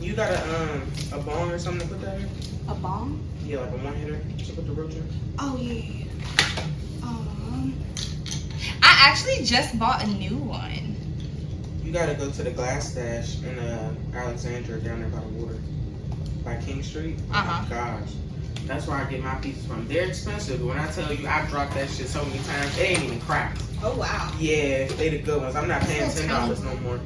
You got a bong or something to put that in? A bong? Yeah, like a one hitter to put the roach in. Oh yeah. I actually just bought a new one. You gotta go to the glass stash in Alexandria down there by the water, by King Street. Oh my gosh, that's where I get my pieces from. They're expensive, but when I tell you I dropped that shit so many times, they ain't even cracked. Oh wow. Yeah, they the good ones. I'm not paying $10 no more.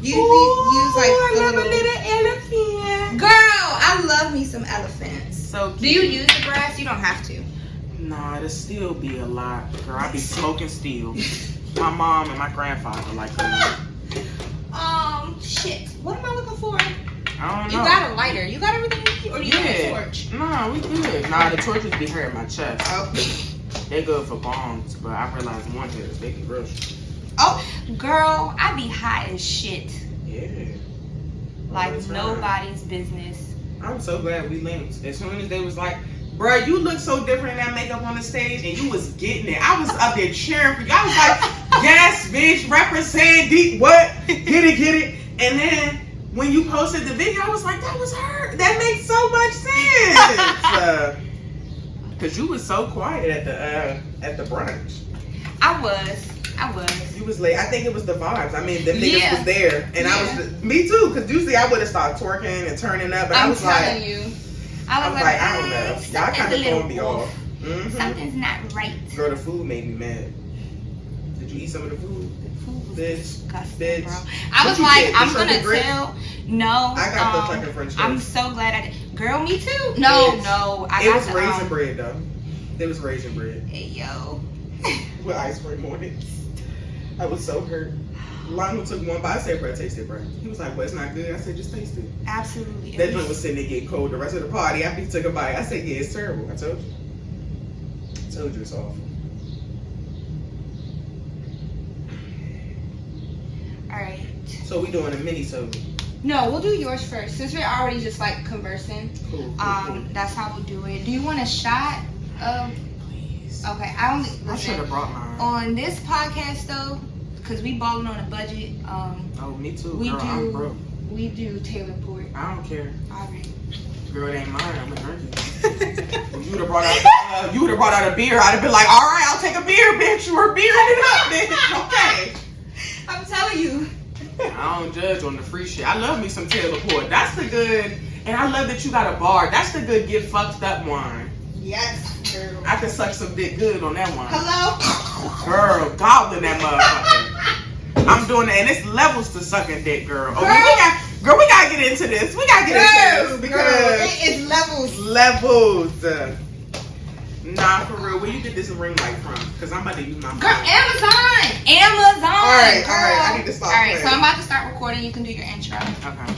You use like I love a little elephant. Girl, I love me some elephants. So cute. Do you use the grass? You don't have to. Nah, it'll still be a lot. Girl, I be smoking steel. My mom and my grandfather like that. Shit. What am I looking for? I don't know. You got a lighter. You got everything you need? Or do you need a torch? Nah, we good. Nah, the torches be hurting my chest. Oh. They good for bombs, but I realized one hitters, they can rush. Oh, girl, I be high as shit. Yeah. Like nobody's business. I'm so glad we linked. As soon as they was like, bruh, you look so different in that makeup on the stage, and you was getting it. I was up there cheering for you. I was like, yes, bitch, represent deep, what? Get it. And then when you posted the video, I was like, that was her. That makes so much sense. Cause you was so quiet at the brunch. I was. You was late. I think it was the vibes. I mean, the niggas was there, and I was. Me too. Cause usually I would have started twerking and turning up, but I was like, I was like, I don't know. Y'all kind of throwing me off. Mm-hmm. Something's not right. Girl, the food made me mad. Did you eat some of the food? The food was Bitch. disgusting, bro. I was like, I'm gonna tell. No. I got the fucking French toast. I'm so glad I did. Girl, me too. No. It was raisin bread though. It was raisin bread. Hey yo. With ice cream on it. I was so hurt. Lionel took one bite. I said, bro, taste it, bro. He was like, well, it's not good. I said, just taste it. Absolutely. That joint was sitting there getting cold the rest of the party after he took a bite. I said, yeah, it's terrible. I told you. It's awful. Alright. So we doing a mini-sode. No, we'll do yours first. Since we're already just like conversing. Cool. That's how we'll do it. Do you want a shot of... Please. Okay, I should have brought mine. On this podcast though, because we balling on a budget. Oh, me too. We Girl, I'm broke. We do Taylor Port. I don't care. Alright. Girl, it ain't mine. I'm gonna drink it. If you would have brought out a beer, I'd have been like, all right, I'll take a beer, bitch. We're beering it up, bitch. Okay. I'm telling you. I don't judge on the free shit. I love me some Taylor Port. That's the good, and I love that you got a bar. That's the good get fucked up wine. Yes, girl. I can suck some dick good on that wine. Hello? Girl, gobbling that motherfucker. I'm doing that, and it's levels to sucking dick, girl. Okay, we gotta get into this. We gotta get into this because it is levels. Levels. Nah, for real. Where you get this ring light from? Because I'm about to use my phone. Girl, Amazon. All right. I need to stop. All right, so I'm about to start recording. You can do your intro. Okay.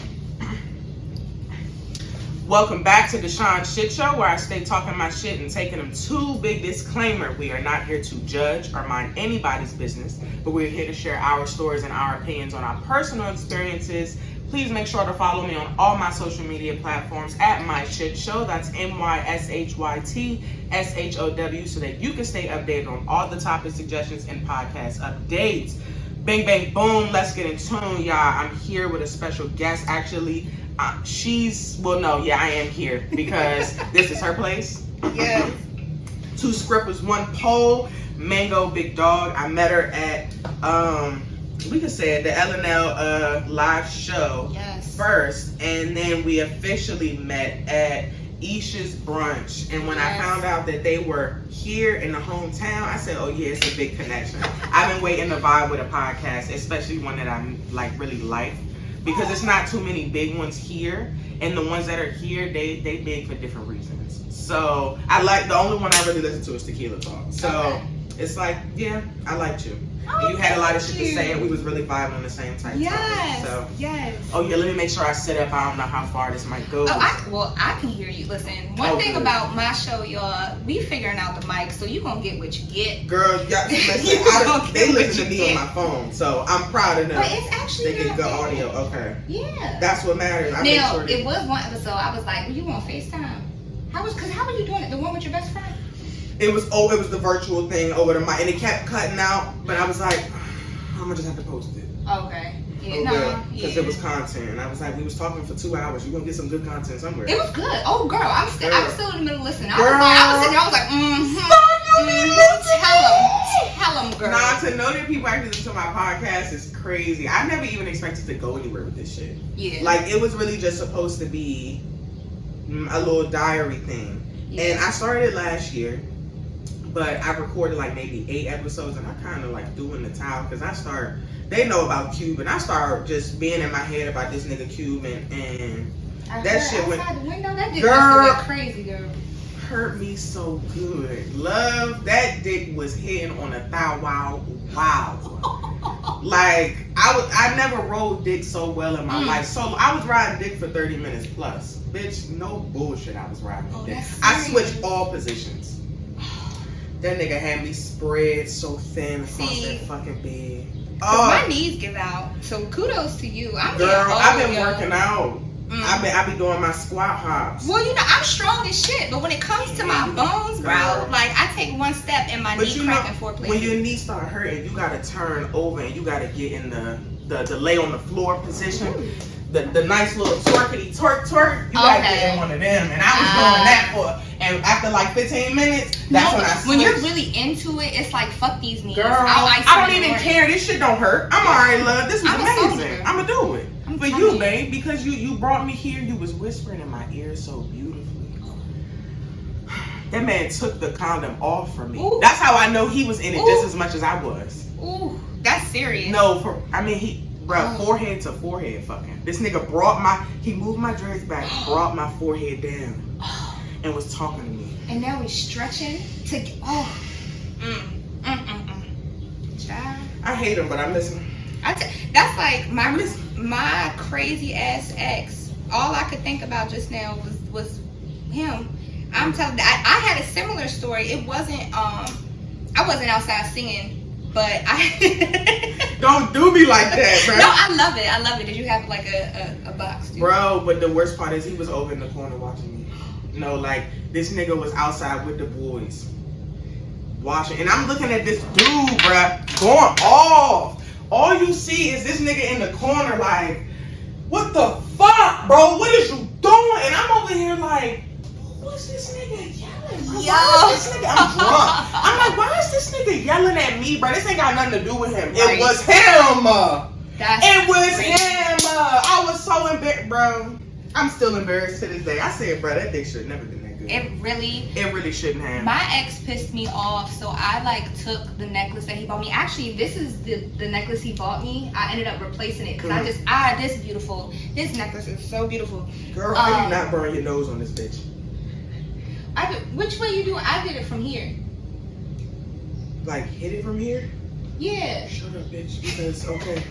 Welcome back to DeShawne's Shit Show, where I stay talking my shit and taking them too. Big disclaimer: we are not here to judge or mind anybody's business, but we're here to share our stories and our opinions on our personal experiences. Please make sure to follow me on all my social media platforms at My Shit Show. That's MyShytShow, so that you can stay updated on all the topic suggestions and podcast updates. Bang, bang, boom. Let's get in tune, y'all. I'm here with a special guest. Actually, I am here because this is her place. Yes. 2 Skrippas, 1 pole, Mango, Big Dog. I met her at, we could say it, the LNL live show first, and then we officially met at Isha's brunch. And when I found out that they were here in the hometown, I said, oh yeah, it's a big connection. I've been waiting to vibe with a podcast, especially one that I like really like, because it's not too many big ones here, and the ones that are here, they big for different reasons. So I like, the only one I really listen to is Tequila Talk. So it's like, yeah, I liked you. And you had a lot of shit to say, and we was really vibing on the same type topic. So. Yes. Oh yeah, let me make sure I sit up. I don't know how far this might go. I can hear you. Listen, one thing about my show, y'all, we figuring out the mic, so you gonna get what you get. Girl, listen, they listen to me on my phone, so I'm proud of them. But it's actually they get good audio. Okay. Yeah. That's what matters. It was one episode. I was like, well, you on FaceTime? How were you doing it? The one with your best friend? It was the virtual thing over the mic, and it kept cutting out. But I was like, I'm gonna just have to post it. Okay. Yeah, because it was content, and I was like, we was talking for 2 hours. You gonna get some good content somewhere. It was good. Oh, girl, I was still in the middle listening. I was like, tell them, girl. Nah, to know that people actually listen to my podcast is crazy. I never even expected to go anywhere with this shit. Yeah. Like, it was really just supposed to be a little diary thing. Yeah. And I started it last year, but I recorded like maybe 8 episodes, and I kind of like threw in the towel because they know about Cube, and I started just being in my head about this nigga Cube, and that shit went. The window, that dick went crazy, girl. Hurt me so good. Love, that dick was hitting on a thigh. Wow. Like, I never rode dick so well in my life. So I was riding dick for 30 minutes plus. Bitch, no bullshit, I was riding dick. I switched all positions. That nigga had me spread so thin across that fucking bed. My knees give out. So kudos to you. I've been working out. I be doing my squat hops. Well, you know, I'm strong as shit, but when it comes to my bones, bro, like I take one step and my knee crack in 4 places. When your knee start hurting, you gotta turn over and you gotta get in the lay on the floor position. The nice little twerkity twerk. You gotta get in one of them. And I was doing that and after like 15 minutes, that's when I switched. When you're really into it, it's like, fuck these knees. Girl, I don't even care. This shit don't hurt. I'm alright, love. This was amazing. I'ma do it. For you, babe, because you brought me here, you was whispering in my ear so beautifully. That man took the condom off from me. Ooh. That's how I know he was in it just as much as I was. Ooh, that's serious. No, forehead to forehead fucking. This nigga he moved my dreads back, brought my forehead down, and was talking to me. And now he's stretching to Child. I hate him, but I miss him. That's like my crazy ass ex. All I could think about just now was him. I'm telling you, I had a similar story. It wasn't I wasn't outside singing, but I don't do me like that, bro. No, I love it. Did you have like a box, dude? Bro, but the worst part is he was over in the corner watching me. No, like this nigga was outside with the boys watching, and I'm looking at this dude, bruh, going off. All you see is this nigga in the corner like, what the fuck, bro? What is you doing? And I'm over here like, what's this nigga yelling? I'm drunk. I'm like, why is this nigga yelling at me, bro? This ain't got nothing to do with him. Right. It was him. Him. I was so embarrassed, bro. I'm still embarrassed to this day. I said, bro, that dick should never been that good. It really shouldn't have. My ex pissed me off, so I like took the necklace that he bought me. Actually, this is the necklace he bought me. I ended up replacing it because this is beautiful. This necklace is so beautiful. Girl, how you not burn your nose on this bitch? Which way you doing? I did it from here. Like hit it from here? Yeah. Shut up, bitch. Because okay.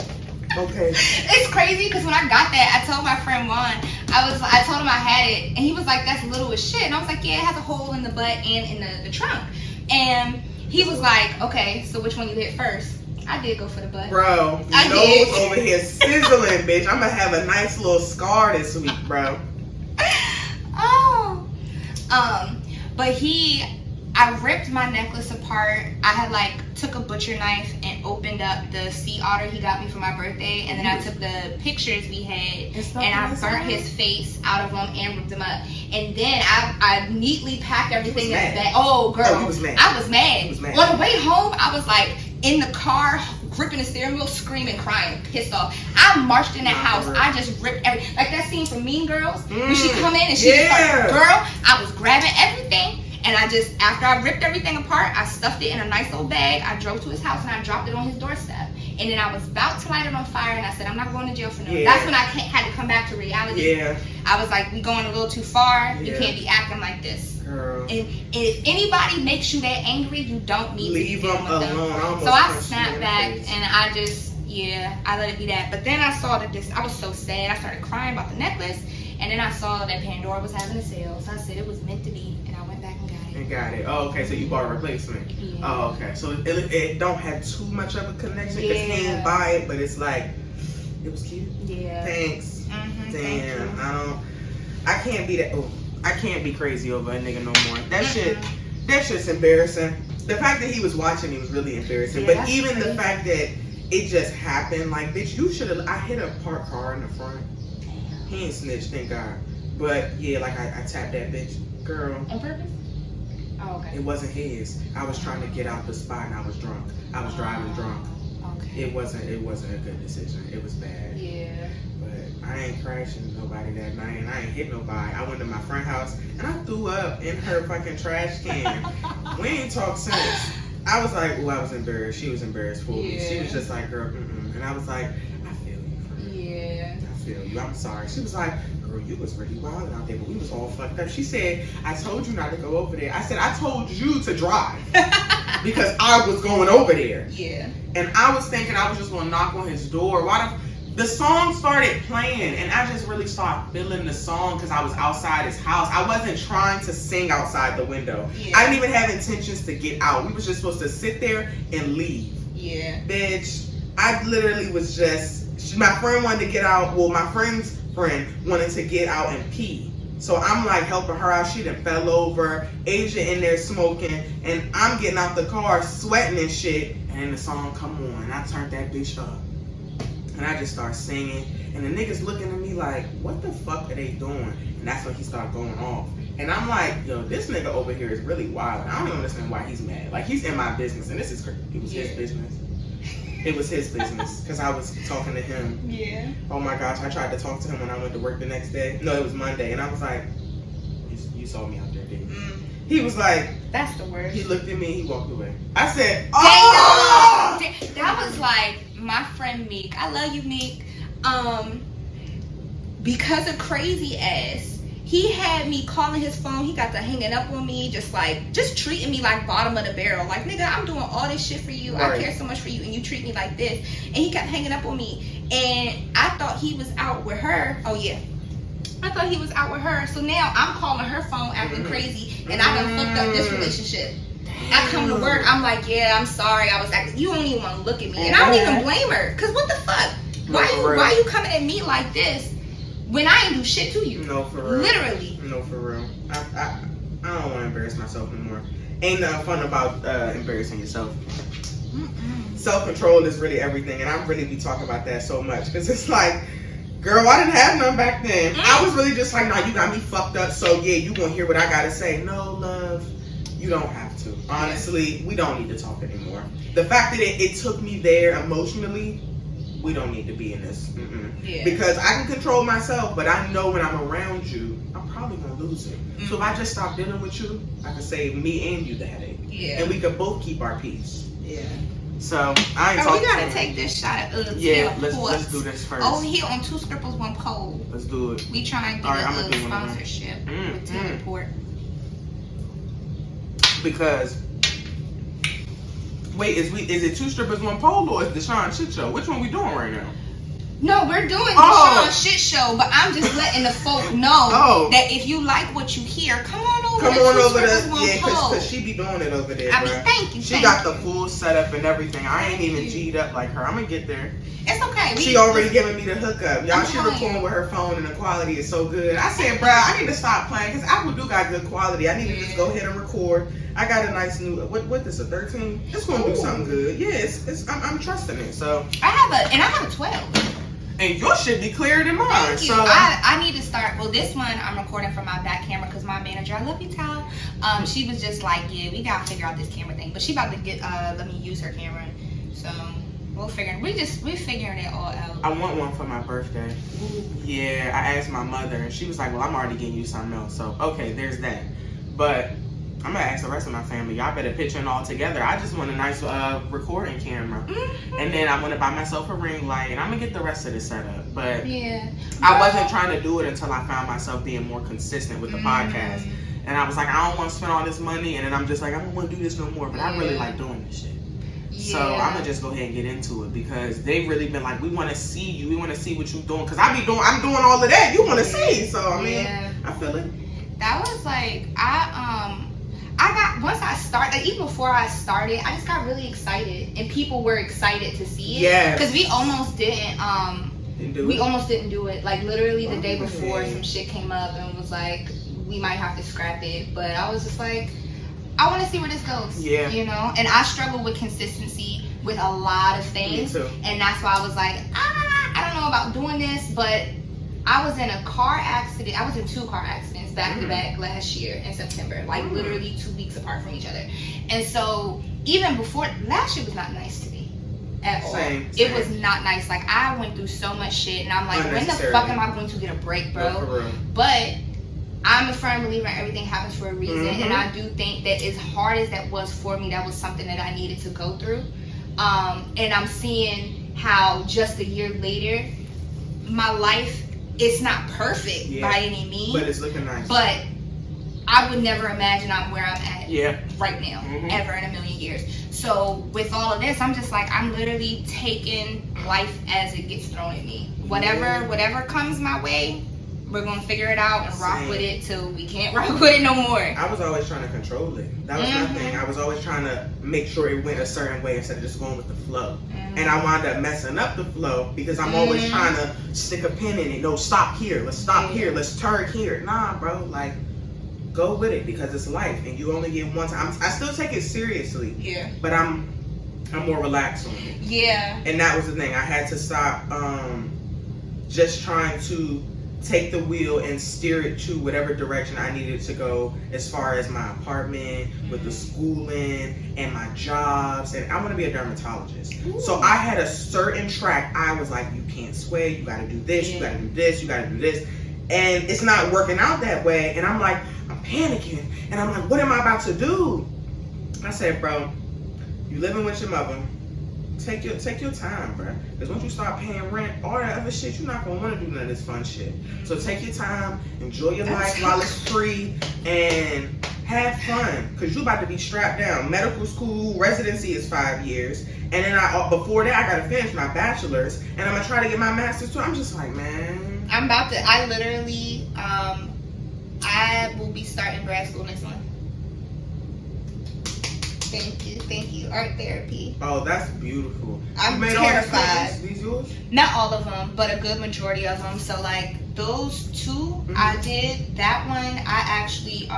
It's crazy because when I got that, I told my friend Juan, I told him I had it, and he was like, that's little as shit. And I was like, yeah, it has a hole in the butt and in the trunk. And he was like, okay, so which one you hit first? I did go for the butt. Bro, your nose over here sizzling, bitch. I'm gonna have a nice little scar this week, bro. But I ripped my necklace apart. I had took a butcher knife and opened up the sea otter he got me for my birthday, and then I took the pictures we had and I burnt his face out of them and ripped them up. And then I neatly packed everything in the bag. Oh, girl, I was mad. On the way home, I was in the car, gripping the steering wheel, screaming, crying, pissed off. I marched in that house. I just ripped everything. Like that scene from Mean Girls, when she come in and she just started, girl, I was grabbing everything. And after I ripped everything apart, I stuffed it in a nice old bag. I drove to his house and I dropped it on his doorstep. And then I was about to light it on fire, and I said, I'm not going to jail for no. Yeah. That's when I had to come back to reality. Yeah. I was like, we going a little too far. Yeah. You can't be acting like this. Girl. And if anybody makes you that angry, you don't need to deal with them. So I snapped back and I just, I let it be that. But then I saw that I was so sad. I started crying about the necklace. And then I saw that Pandora was having a sale. So I said it was meant to be. And I went back and got it. Oh, okay. So you bought a replacement. Yeah. Oh, okay. So it don't have too much of a connection because he didn't buy it, but it's like, it was cute. Yeah. Thanks. Mm-hmm. Damn. I can't be that. Oh, I can't be crazy over a nigga no more. That shit's embarrassing. The fact that he was watching me was really embarrassing. Yeah, but even crazy. The fact that it just happened. Like, bitch, you should have. I hit a parked car in the front. He ain't snitched, thank God. But yeah, like I tapped that bitch, girl. On purpose? Oh, okay. It wasn't his. I was trying to get out the spot and I was drunk. I was driving drunk. Okay. It wasn't a good decision. It was bad. Yeah. But I ain't crashing nobody that night and I ain't hit nobody. I went to my friend's house and I threw up in her fucking trash can. We ain't talked since. I was like, I was embarrassed. She was embarrassed for me. She was just like, girl, And I was like, I feel you, friend. Yeah. I feel you. I'm sorry. She was like, girl, you was really wild out there, but we was all fucked up. She said, I told you not to go over there. I said, I told you to drive because I was going over there. Yeah. And I was thinking I was just going to knock on his door. The song started playing and I just really started feeling the song because I was outside his house. I wasn't trying to sing outside the window. Yeah. I didn't even have intentions to get out. We was just supposed to sit there and leave. Yeah. Bitch, I literally was just, my friend wanted to get out. Well, my friend's friend wanted to get out and pee. So I'm like helping her out. She done fell over. Asia in there smoking. And I'm getting out the car sweating and shit. And then the song come on. And I turned that bitch up. And I just start singing. And the niggas looking at me like, what the fuck are they doing? And that's when he started going off. And I'm like, yo, this nigga over here is really wild. I don't even understand why he's mad. Like, he's in my business. And this is crazy. It was his business. It was his business. Because I was talking to him. Yeah. Oh my gosh, I tried to talk to him when I went to work the next day. No, it was Monday. And I was like, you saw me out there, didn't you? He was like, that's the worst. He looked at me, he walked away. I said, oh! That was like my friend Meek. I love you, Meek. Because of crazy ass, he had me calling his phone. He got to hanging up on me, just treating me like bottom of the barrel. Like, nigga, I'm doing all this shit for you. Right. I care so much for you, and you treat me like this. And he kept hanging up on me. And I thought he was out with her. Oh, yeah. I thought he was out with her. So now I'm calling her phone acting crazy, and I done fucked up this relationship. I come to work, I'm like, yeah, I'm sorry. I was acting. You don't even want to look at me. And I don't even blame her. Because what the fuck? Why you coming at me like this when I ain't do shit to you? No, for real. Literally. No, for real. I don't want to embarrass myself anymore. Ain't nothing fun about embarrassing yourself. Self-control is really everything. And I really be talking about that so much. Because it's like, girl, I didn't have none back then. I was really just like, nah, you got me fucked up. So yeah, you gonna hear what I gotta say. No, love, you don't have to. Honestly, we don't need to talk anymore. The fact that it took me there emotionally, we don't need to be in this. Yeah. Because I can control myself, but I know when I'm around you, I'm probably gonna lose it. So if I just stop dealing with you, I can save me and you the headache. Yeah. And we can both keep our peace. Yeah. So I ain't talking. We gotta take this shot of let's do this first. Over here on Two Skrippas, One Pole. Let's do it. We trying to get a sponsorship with Teleport. Because wait, is it Two Strippers One Pole or is DeShawne's Shit Show? Which one we doing right now? No, we're doing DeShawne's Shit Show, but I'm just letting the folk know that if you like what you hear, come on over because she be doing it over there. Thank you. She got the full setup and everything. I ain't even G'd up like her. I'm gonna get there. It's okay. She already giving me the hookup. Y'all, she recording with her phone and the quality is so good. I said, bruh, I need to stop playing because Apple do got good quality. I need to just go ahead and record. I got a nice new, what this, a 13? It's gonna do something good. Yeah, I'm trusting it. So I have a 12. And your shit be clearer than mine. Thank you. So I need to start. Well, this one I'm recording from my back camera because my manager, I love you, Tyler. She was just like, yeah, we gotta figure out this camera thing. But she about to let me use her camera. So we're figuring it all out. I want one for my birthday. Ooh. Yeah, I asked my mother and she was like, well, I'm already getting you something else. So okay, there's that. But I'm gonna ask the rest of my family. Y'all better pitch in all together. I just want a nice recording camera, and then I want to buy myself a ring light, and I'm gonna get the rest of the setup. But I wasn't trying to do it until I found myself being more consistent with the podcast, and I was like, I don't want to spend all this money, and then I'm just like, I don't want to do this no more. But I really like doing this shit. So I'm gonna just go ahead and get into it because they've really been like, we want to see you, we want to see what you're doing, because I'm doing all of that. You want to see, so I mean, I feel it. That was like once I started, like even before I started, I just got really excited, and people were excited to see it. Yeah. Because we almost didn't do it. Like literally the day before, some shit came up and was like, we might have to scrap it. But I was just like, I want to see where this goes. Yeah. You know, and I struggle with consistency with a lot of things. Me too. And that's why I was like, I don't know about doing this, but I was in a car accident. I was in 2 car accidents back to back last year in September, like literally 2 weeks apart from each other. And so even before, last year was not nice to me at all. Same. It was not nice. Like, I went through so much shit, and I'm like, when the fuck am I going to get a break, bro? No, for real. But I'm a firm believer in everything happens for a reason, and I do think that as hard as that was for me, that was something that I needed to go through. And I'm seeing how just a year later, my life, it's not perfect by any means, but it's looking nice. But I would never imagine I'm where I'm at right now, ever in a million years. So with all of this, I'm just like, I'm literally taking life as it gets thrown at me. Whatever comes my way, we're gonna figure it out and rock with it till we can't rock with it no more. I was always trying to control it. That was my thing. I was always trying to make sure it went a certain way instead of just going with the flow. And I wound up messing up the flow because I'm always trying to stick a pin in it. No, stop here. Let's stop here. Let's turn here. Nah, bro. Like, go with it because it's life and you only get one time. I still take it seriously. Yeah. But I'm more relaxed on it. Yeah. And that was the thing. I had to stop just trying to take the wheel and steer it to whatever direction I needed to go as far as my apartment, with the schooling, and my jobs. And I want to be a dermatologist. Ooh. So I had a certain track. I was like, you can't sway, you got to do this, you got to do this, you got to do this. And it's not working out that way. And I'm like, I'm panicking. And I'm like, what am I about to do? I said, bro, you living with your mother. Take your time, bro. Because once you start paying rent, all that other shit, you're not gonna want to do none of this fun shit. So take your time, enjoy your life while it's free, and have fun. Because you about to be strapped down. Medical school residency is 5 years, and then before that I gotta finish my bachelor's, and I'm gonna try to get my master's too. I'm just like, man. I literally, I will be starting grad school next month. Thank you. Art therapy. Oh, that's beautiful. I'm terrified. These yours? Not all of them, but a good majority of them. So like those 2, I did. That one, I actually,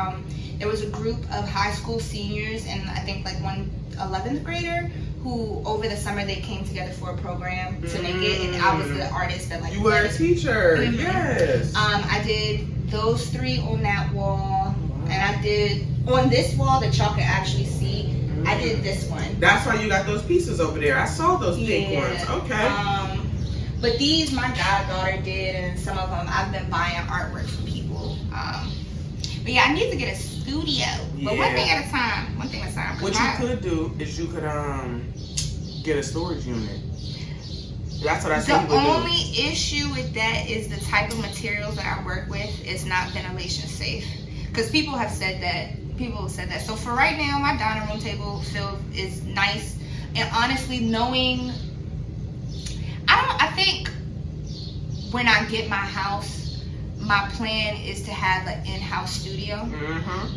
there was a group of high school seniors and I think like one 11th grader who over the summer they came together for a program to make it, and I was the artist that like. You were a teacher. Yes. I did those 3 on that wall, and I did on this wall that y'all can actually see. I did this one. That's why you got those pieces over there. I saw those pink ones. Okay. But these my goddaughter did, and some of them I've been buying artwork from people. But yeah, I need to get a studio. But one thing at a time. One thing at a time. What you could do is you could get a storage unit. That's what I said. The only issue with that is the type of materials that I work with is not ventilation safe. Because people have said that. So for right now, my dining room table is nice. And honestly, knowing, I think when I get my house, my plan is to have an in-house studio.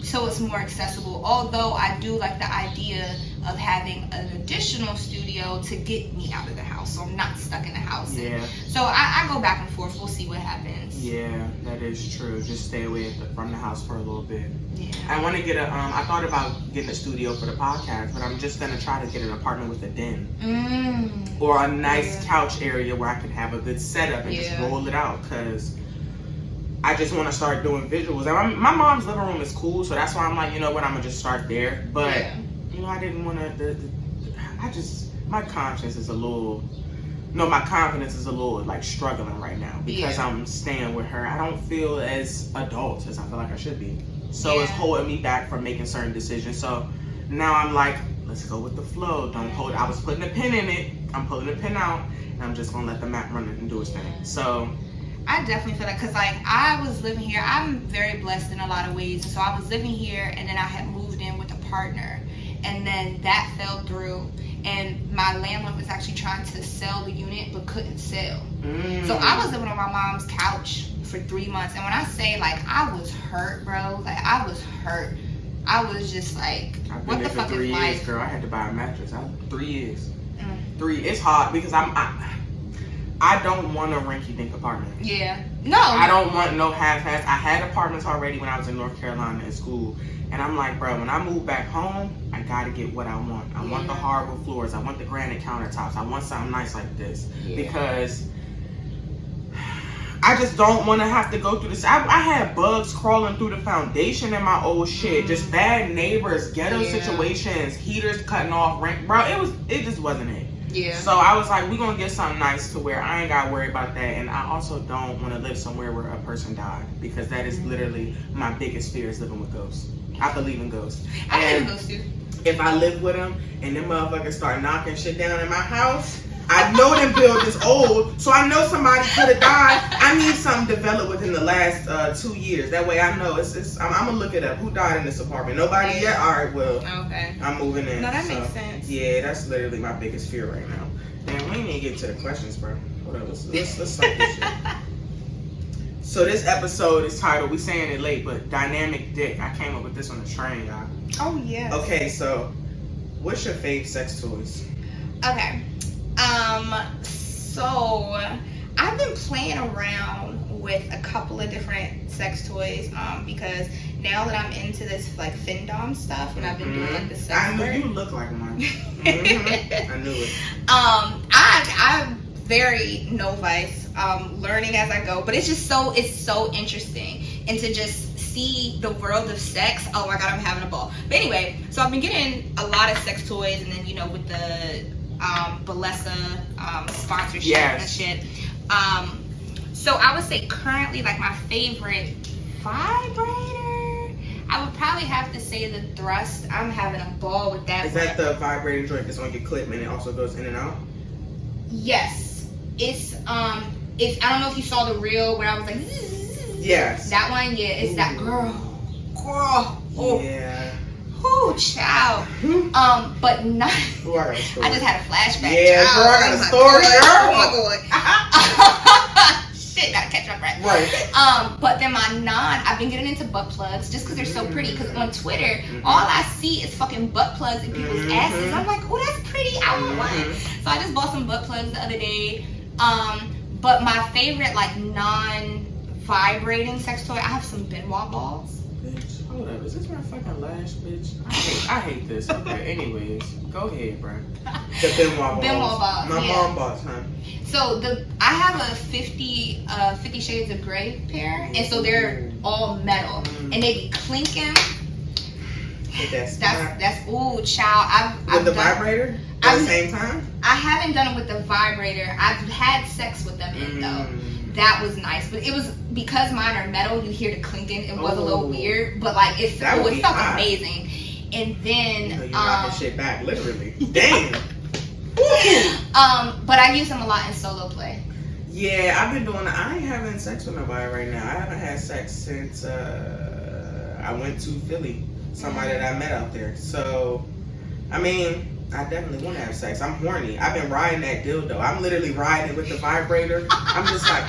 So it's more accessible. Although I do like the idea of having an additional studio to get me out of the house, so I'm not stuck in the house. So I go back and forth. We'll see what happens. Yeah, that is true. Just stay away from the house for a little bit. I want to get I thought about getting a studio for the podcast, but I'm just gonna try to get an apartment with a den or a nice couch area where I can have a good setup and just roll it out. Cause I just want to start doing visuals. And my mom's living room is cool, so that's why I'm like, you know what, I'm gonna just start there. But you know, I didn't want to. My conscience is a little. No, my confidence is a little like struggling right now because I'm staying with her. I don't feel as adult as I feel like I should be. So it's holding me back from making certain decisions. So now I'm like, let's go with the flow. Don't hold it. I was putting a pin in it. I'm pulling the pin out, and I'm just gonna let the map run it and do its thing. So I definitely feel that, because like I was living here. I'm very blessed in a lot of ways. And so I was living here, and then I had moved in with a partner, and then that fell through. And my landlord was actually trying to sell the unit but couldn't sell. So I was living on my mom's couch for 3 months. And when I say like I was hurt, bro, like I was hurt. I was just like, what the fuck is life? 3 years, girl. I had to buy a mattress. 3 years. 3. It's hard because I don't want a rinky-dink apartment. Yeah. No. I don't want no half-ass. I had apartments already when I was in North Carolina in school. And I'm like, bro, when I move back home, I gotta get what I want. I want the hardwood floors. I want the granite countertops. I want something nice like this. Because I just don't want to have to go through this. I had bugs crawling through the foundation in my old shit. Just bad neighbors, ghetto situations, heaters cutting off, rent. Bro, it just wasn't it. Yeah. So I was like, we're going to get something nice to where I ain't got to worry about that. And I also don't want to live somewhere where a person died. Because that is literally my biggest fear, is living with ghosts. I believe in ghosts. I believe in ghosts too. If I live with them and them motherfuckers start knocking shit down in my house, I know them buildings old, so I know somebody could have died. I need something developed within the last 2 years. That way I know I'm gonna look it up. Who died in this apartment? Nobody yet? Alright, well, okay. I'm moving in. No, that makes sense. Yeah, that's literally my biggest fear right now. Damn, we ain't even get to the questions, bro. Hold on, let's start this shit. So this episode is titled, we saying it late, but Dynamic Dick. I came up with this on the train, y'all. Oh, yeah. Okay, so what's your fave sex toys? Okay. So I've been playing around with a couple of different sex toys, because now that I'm into this like findom stuff, and I've been doing like the sex I knew work. you look like one. I knew it. I'm very novice, learning as I go, but it's so interesting, and to just see the world of sex. Oh my god, I'm having a ball. But anyway, so I've been getting a lot of sex toys, and then with the Balesa sponsorship and shit. So I would say currently, like, my favorite vibrator, I would probably have to say the Thrust. I'm having a ball with that. Is that the vibrating joint that's on your clip and it also goes in and out? Yes. It's I don't know if you saw the reel where I was like, yes. That one, yeah. It's that girl. Oh. Yeah. Ooh, child. But not. Ooh, I got a story. I just had a flashback. Yeah, child. girl, I got a story, girl. Oh my god. Shit, gotta catch my breath. Right. But then I've been getting into butt plugs just because they're so pretty. Because on Twitter, all I see is fucking butt plugs and people's asses. I'm like, oh, that's pretty. I want one. So I just bought some butt plugs the other day. But my favorite, like, non-vibrating sex toy, I have some Benoit balls. Bitch, hold up. Is this my fucking lash, bitch? I hate this. Okay, anyways. Go ahead, bro. The Benoit balls. Benoit balls, My mom bought some. So I have a 50 Shades of Grey pair, and so they're all metal, and they be clinking. That's ooh, child. With the vibrator at the same time? I haven't done it with the vibrator. I've had sex with them in though. That was nice, but it was because mine are metal. You hear the clinking. It was a little weird, but like it felt amazing. And then you knock that shit back, literally. Damn. But I use them a lot in solo play. Yeah, I've been doing. I ain't having sex with nobody right now. I haven't had sex since I went to Philly. Somebody that I met out there. So, I mean, I definitely want to have sex. I'm horny. I've been riding that dildo. I'm literally riding it with the vibrator. I'm just like,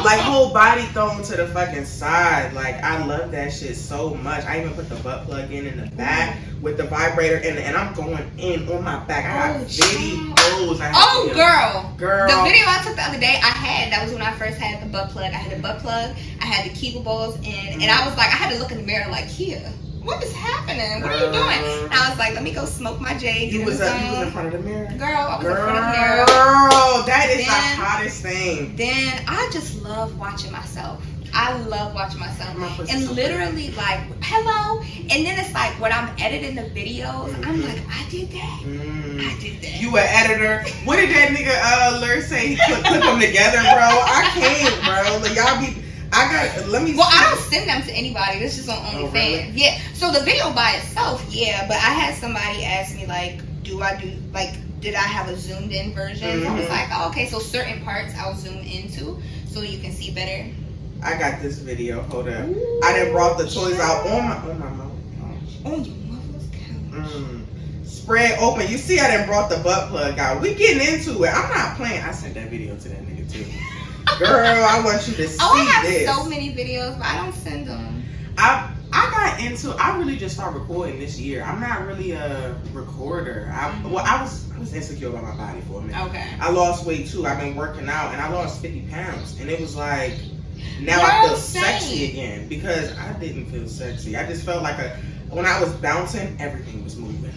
like whole body thrown to the fucking side. Like, I love that shit so much. I even put the butt plug in the back with the vibrator, and I'm going in on my back. I got videos. Girl. The video I took the other day, that was when I first had the butt plug. I had the butt plug, I had the Kegel balls in, and I was like, I had to look in the mirror like, here, what is happening? What are you doing? And I was like, let me go smoke my J. You was in front of the mirror? Girl, I was in front of the mirror. Girl, that is the hottest thing. Then I just love watching myself. I love watching myself. And literally, like, hello. And then it's like, when I'm editing the videos, I'm like, I did that. I did that. You an editor? What did that nigga Lur say? He put them together, bro. I can't, bro. Like, y'all be. I don't send them to anybody. This is on OnlyFans. Really? Yeah. So the video by itself, yeah. But I had somebody ask me, like, did I have a zoomed in version? I was like, oh, okay. So certain parts I'll zoom into so you can see better. I got this video. Hold up. Ooh, I done brought the toys out on my mouth. On your mother's couch. Spread open. You see, I done brought the butt plug out. We getting into it. I'm not playing. I sent that video to that nigga too. Girl, I want you to see this. I have so many videos, but I don't send them. I got into. I really just started recording this year. I'm not really a recorder. I was insecure about my body for a minute. Okay. I lost weight too. I've been working out and I lost 50 pounds, and it was like now I feel sexy again because I didn't feel sexy. I just felt like when I was bouncing, everything was moving.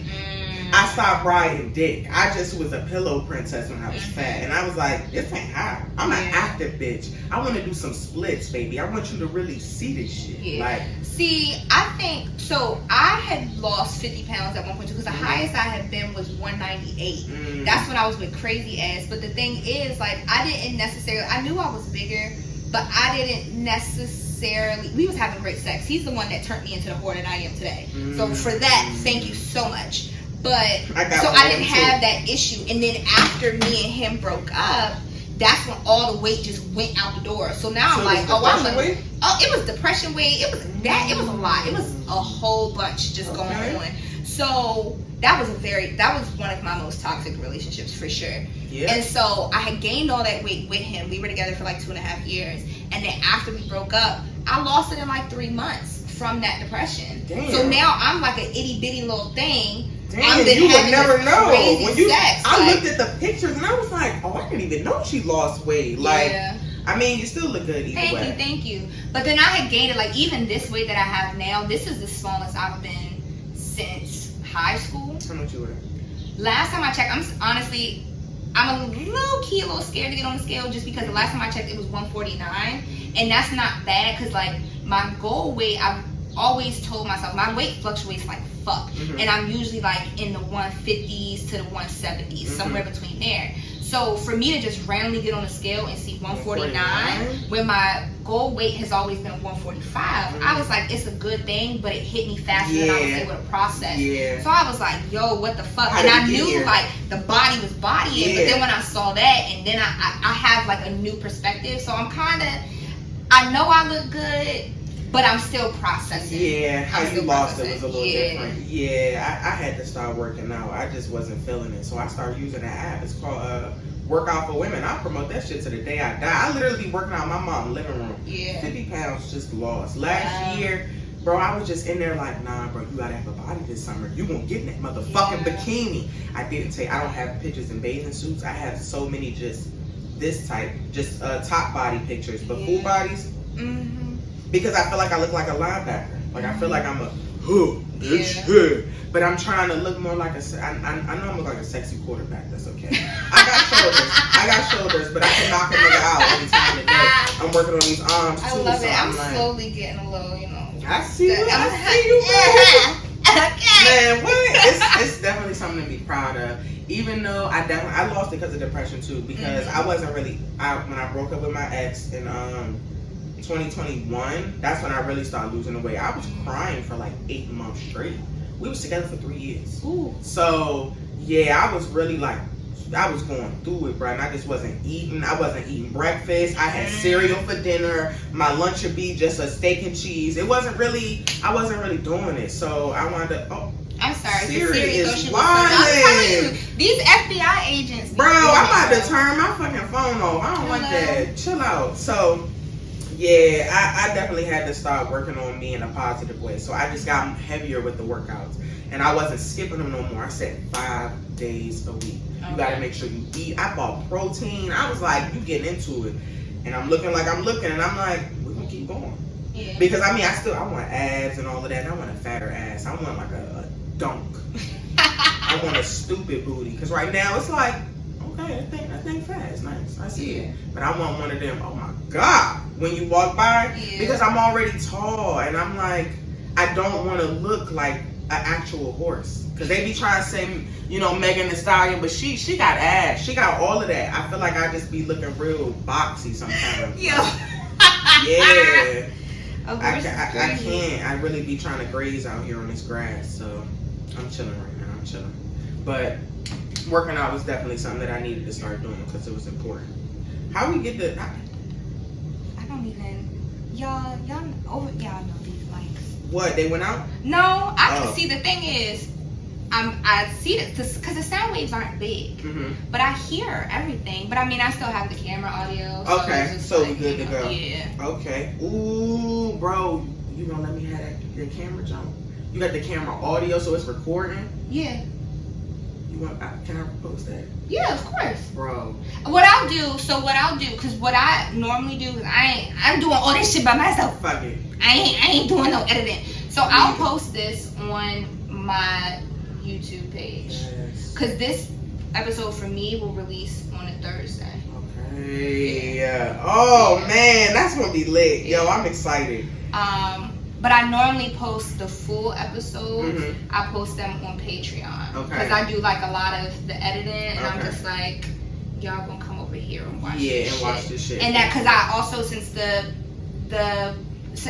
I stopped riding dick. I just was a pillow princess when I was fat. And I was like, this ain't hot. I'm an active bitch. I want to do some splits, baby. I want you to really see this shit. Yeah. Like, see, I think, so I had lost 50 pounds at one point too, because the highest I had been was 198. That's when I was with crazy ass. But the thing is, like, I didn't necessarily, I knew I was bigger, but I didn't necessarily, we was having great sex. He's the one that turned me into the whore that I am today. So for that, thank you so much. But I didn't have that issue. And then after me and him broke up, that's when all the weight just went out the door. So now I'm like, it was depression weight. It was a lot. It was a whole bunch just going on. So that was one of my most toxic relationships for sure. Yeah. And so I had gained all that weight with him. We were together for like 2.5 years. And then after we broke up, I lost it in like 3 months from that depression. Damn. So now I'm like an itty bitty little thing. Damn, you would never know. When I looked at the pictures and I was like, oh, I didn't even know she lost weight. Like, I mean, you still look good either way. Thank you. But then I had gained it, like, even this weight that I have now, this is the smallest I've been since high school. How much you weigh? Last time I checked, I'm a little scared to get on the scale just because the last time I checked, it was 149. And that's not bad because, like, my goal weight, I've always told myself, my weight fluctuates like fuck. And I'm usually like in the 150s to the 170s, somewhere between there. So for me to just randomly get on the scale and see 149 when my goal weight has always been 145, I was like, it's a good thing, but it hit me faster than I was able to process. So I was like, yo, what the fuck? And I knew like the body was bodying, but then when I saw that, and then I have like a new perspective. So I'm I know I look good, but I'm still processing. Yeah, how you lost it was a little different. Yeah, I had to start working out. I just wasn't feeling it. So I started using an app. It's called Workout for Women. I promote that shit to the day I die. I literally working out in my mom's living room. 50 pounds just lost. Last year, bro, I was just in there like, nah, bro, you gotta have a body this summer. You gonna get in that motherfucking bikini. I don't have pictures in bathing suits. I have so many just this type, just top body pictures, but full bodies. Because I feel like I look like a linebacker. Like I feel like I'm a bitch. But I'm trying to look more like I know I'm like a sexy quarterback. That's okay. I got shoulders, but I can knock a nigga out every time of the day. I'm working on these arms too. I love it. I'm like, slowly getting a little, I see you, man. Man, what? It's definitely something to be proud of. Even though I lost it because of depression too, because I wasn't really when I broke up with my ex in 2021, that's when I really started losing the weight. I was crying for like 8 months straight. We was together for 3 years. Ooh. So yeah, I was really like, I was going through it, bro, and I just wasn't eating. I wasn't eating breakfast. I had cereal for dinner. My lunch would be just a steak and cheese. I wasn't really doing it. So I wanted to, I'm sorry. Siri is wilding. These FBI agents. Bro, I'm about to turn my fucking phone off. I don't want that. Chill out. So yeah, I definitely had to start working on me in a positive way. So I just got heavier with the workouts. And I wasn't skipping them no more. I said 5 days a week. You gotta make sure you eat. I bought protein. I was like, you getting into it. And I'm looking like I'm looking. And I'm like, we're gonna keep going. Yeah. Because I mean, I want abs and all of that. And I want a fatter ass. I want like a dunk. I want a stupid booty. Because right now it's like, okay, that thing fat. It's nice. I see it. But I want one of them, oh my God, when you walk by. Because I'm already tall. And I'm like, I don't want to look like an actual horse. Because they be trying to say, Megan Thee Stallion, but she got ass. She got all of that. I feel like I just be looking real boxy sometimes. Yeah. I can't. I really be trying to graze out here on this grass. So I'm chilling right now. I'm chilling. But working out was definitely something that I needed to start doing because it was important. How we get the... I don't even... Y'all know these likes. What, they went out? No, I can see. The thing is, I see it because the sound waves aren't big, but I hear everything. But I mean, I still have the camera audio. So we good to go. Yeah. Okay. Ooh, bro, You gonna let me have the camera jump? You got the camera audio, so it's recording? Yeah. You want? Can I post that? Yeah, of course. Bro. What I'll do, because what I normally do is I'm doing all this shit by myself. Fuck it. I ain't doing no editing. So I'll post this on my YouTube page. Yes. Because this episode for me will release on a Thursday. Okay. Yeah. Oh man, that's gonna be lit. Yo, I'm excited. But I normally post the full episodes. I post them on Patreon. Okay. Because I do like a lot of the editing, and I'm just like, y'all gonna come over here and watch this shit. Watch this shit. And that, because I also, since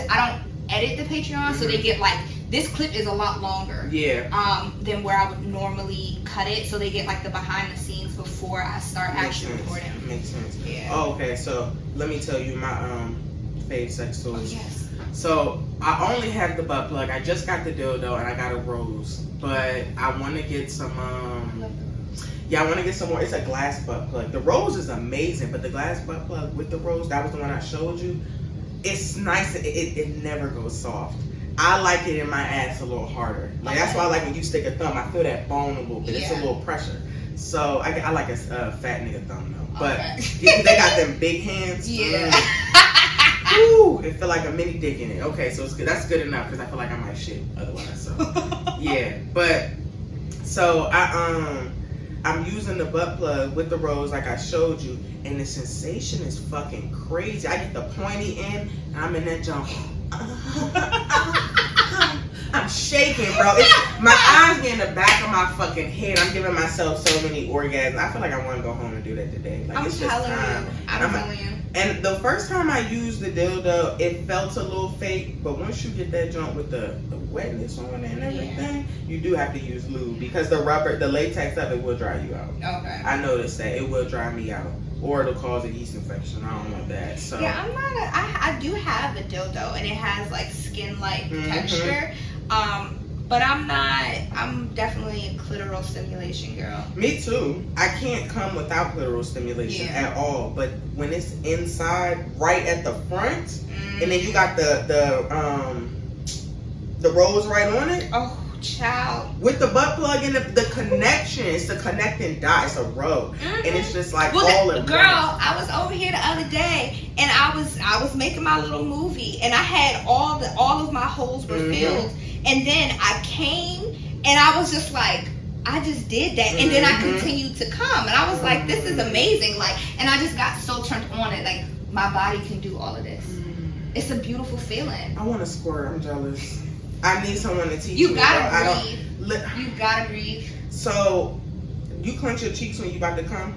I don't edit the Patreon, so they get like, this clip is a lot longer. Yeah. Than where I would normally cut it, so they get like the behind the scenes before I start actually recording. Makes sense. Yeah. Oh, okay. So let me tell you my fave sex toys. Oh, yes. So I only have the butt plug. I just got the dildo and I got a rose, but I want to get some. I want to get some more. It's a glass butt plug. The rose is amazing, but the glass butt plug with the rose, that was the one I showed you. It's nice. It never goes soft. I like it in my ass a little harder. Like that's why I like when you stick a thumb. I feel that bone a little bit. It's a little pressure. So I like a fat nigga thumb though. But they got them big hands. Yeah. Ooh, it feel like a mini dick in it. Okay, so it's good. That's good enough because I feel like I might shit otherwise. So yeah, but so I'm using the butt plug with the rose like I showed you, and the sensation is fucking crazy. I get the pointy end, and I'm in that jump. I'm shaking, bro. My eyes get in the back of my fucking head. I'm giving myself so many orgasms. I feel like I want to go home and do that today. Like, it's just time. I'm telling you. And the first time I used the dildo, it felt a little fake. But once you get that jump with the wetness on it and everything, you do have to use lube because the latex of it will dry you out. Okay. I noticed that it will dry me out. Or it'll cause a yeast infection. I don't want that. So yeah, I do have a dildo and it has like skin-like texture. But I'm definitely a clitoral stimulation girl. Me too. I can't come without clitoral stimulation at all. But when it's inside, right at the front, and then you got the rose right on it. Oh, child. With the butt plug and the connection, it's the connecting dot. It's a row, and it's just like all of girl. I was over here the other day, and I was making my little movie, and I had all of my holes were filled. And then I came and I was just like, I just did that. And then I continued to come. And I was like, this is amazing. Like, and I just got so turned on it. Like, my body can do all of this. It's a beautiful feeling. I want to squirt. I'm jealous. I need someone to teach me. You gotta breathe. You gotta breathe. So, you clench your cheeks when you about to come?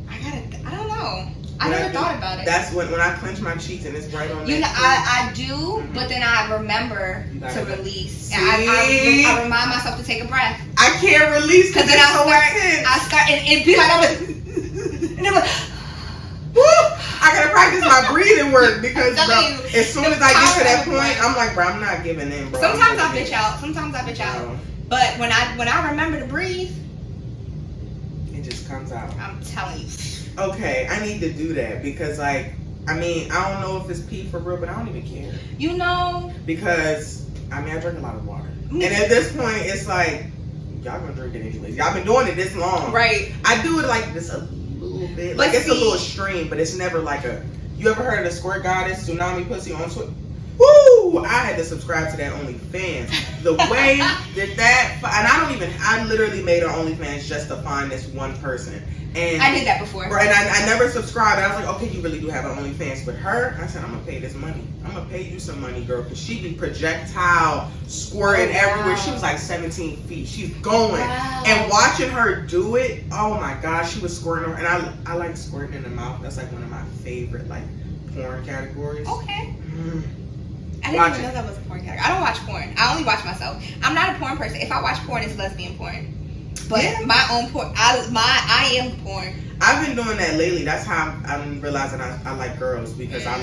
I don't know. I never thought about it. That's when I clench my cheeks and it's right on. You know, I do, but then I remember to release. And I remind myself to take a breath. I can't release because then I start, and it'd be like, and it was, I gotta practice my breathing work because bro, as soon as I get to that point, I'm like, bro, I'm not giving in, bro. Sometimes I bitch out. But when I remember to breathe, it just comes out. I'm telling you. Okay, I need to do that because, like, I mean, I don't know if it's pee for real, but I don't even care. You know? Because, I mean, I drink a lot of water. And at this point, it's like, y'all gonna drink it anyways. Y'all been doing it this long. Right. I do it like this a little bit. Like, it's a little stream, but it's never like a, you ever heard of the Squirt Goddess Tsunami Pussy on Twitter? Woo! I had to subscribe to that OnlyFans. The way that, and I literally made an OnlyFans just to find this one person. And I did that before. Right, and I never subscribed. And I was like, okay, you really do have an OnlyFans. But her, I said, I'm going to pay this money. I'm going to pay you some money, girl. Because she be projectile squirting everywhere. She was like 17 feet. She's going. Wow. And watching her do it, oh my gosh, she was squirting. And I like squirting in the mouth. That's like one of my favorite, like, porn categories. Okay. I didn't even know that was a porn category. I don't watch porn. I only watch myself. I'm not a porn person. If I watch porn, it's lesbian porn. But my own porn, I am porn. I've been doing that lately. That's how I'm realizing I like girls because I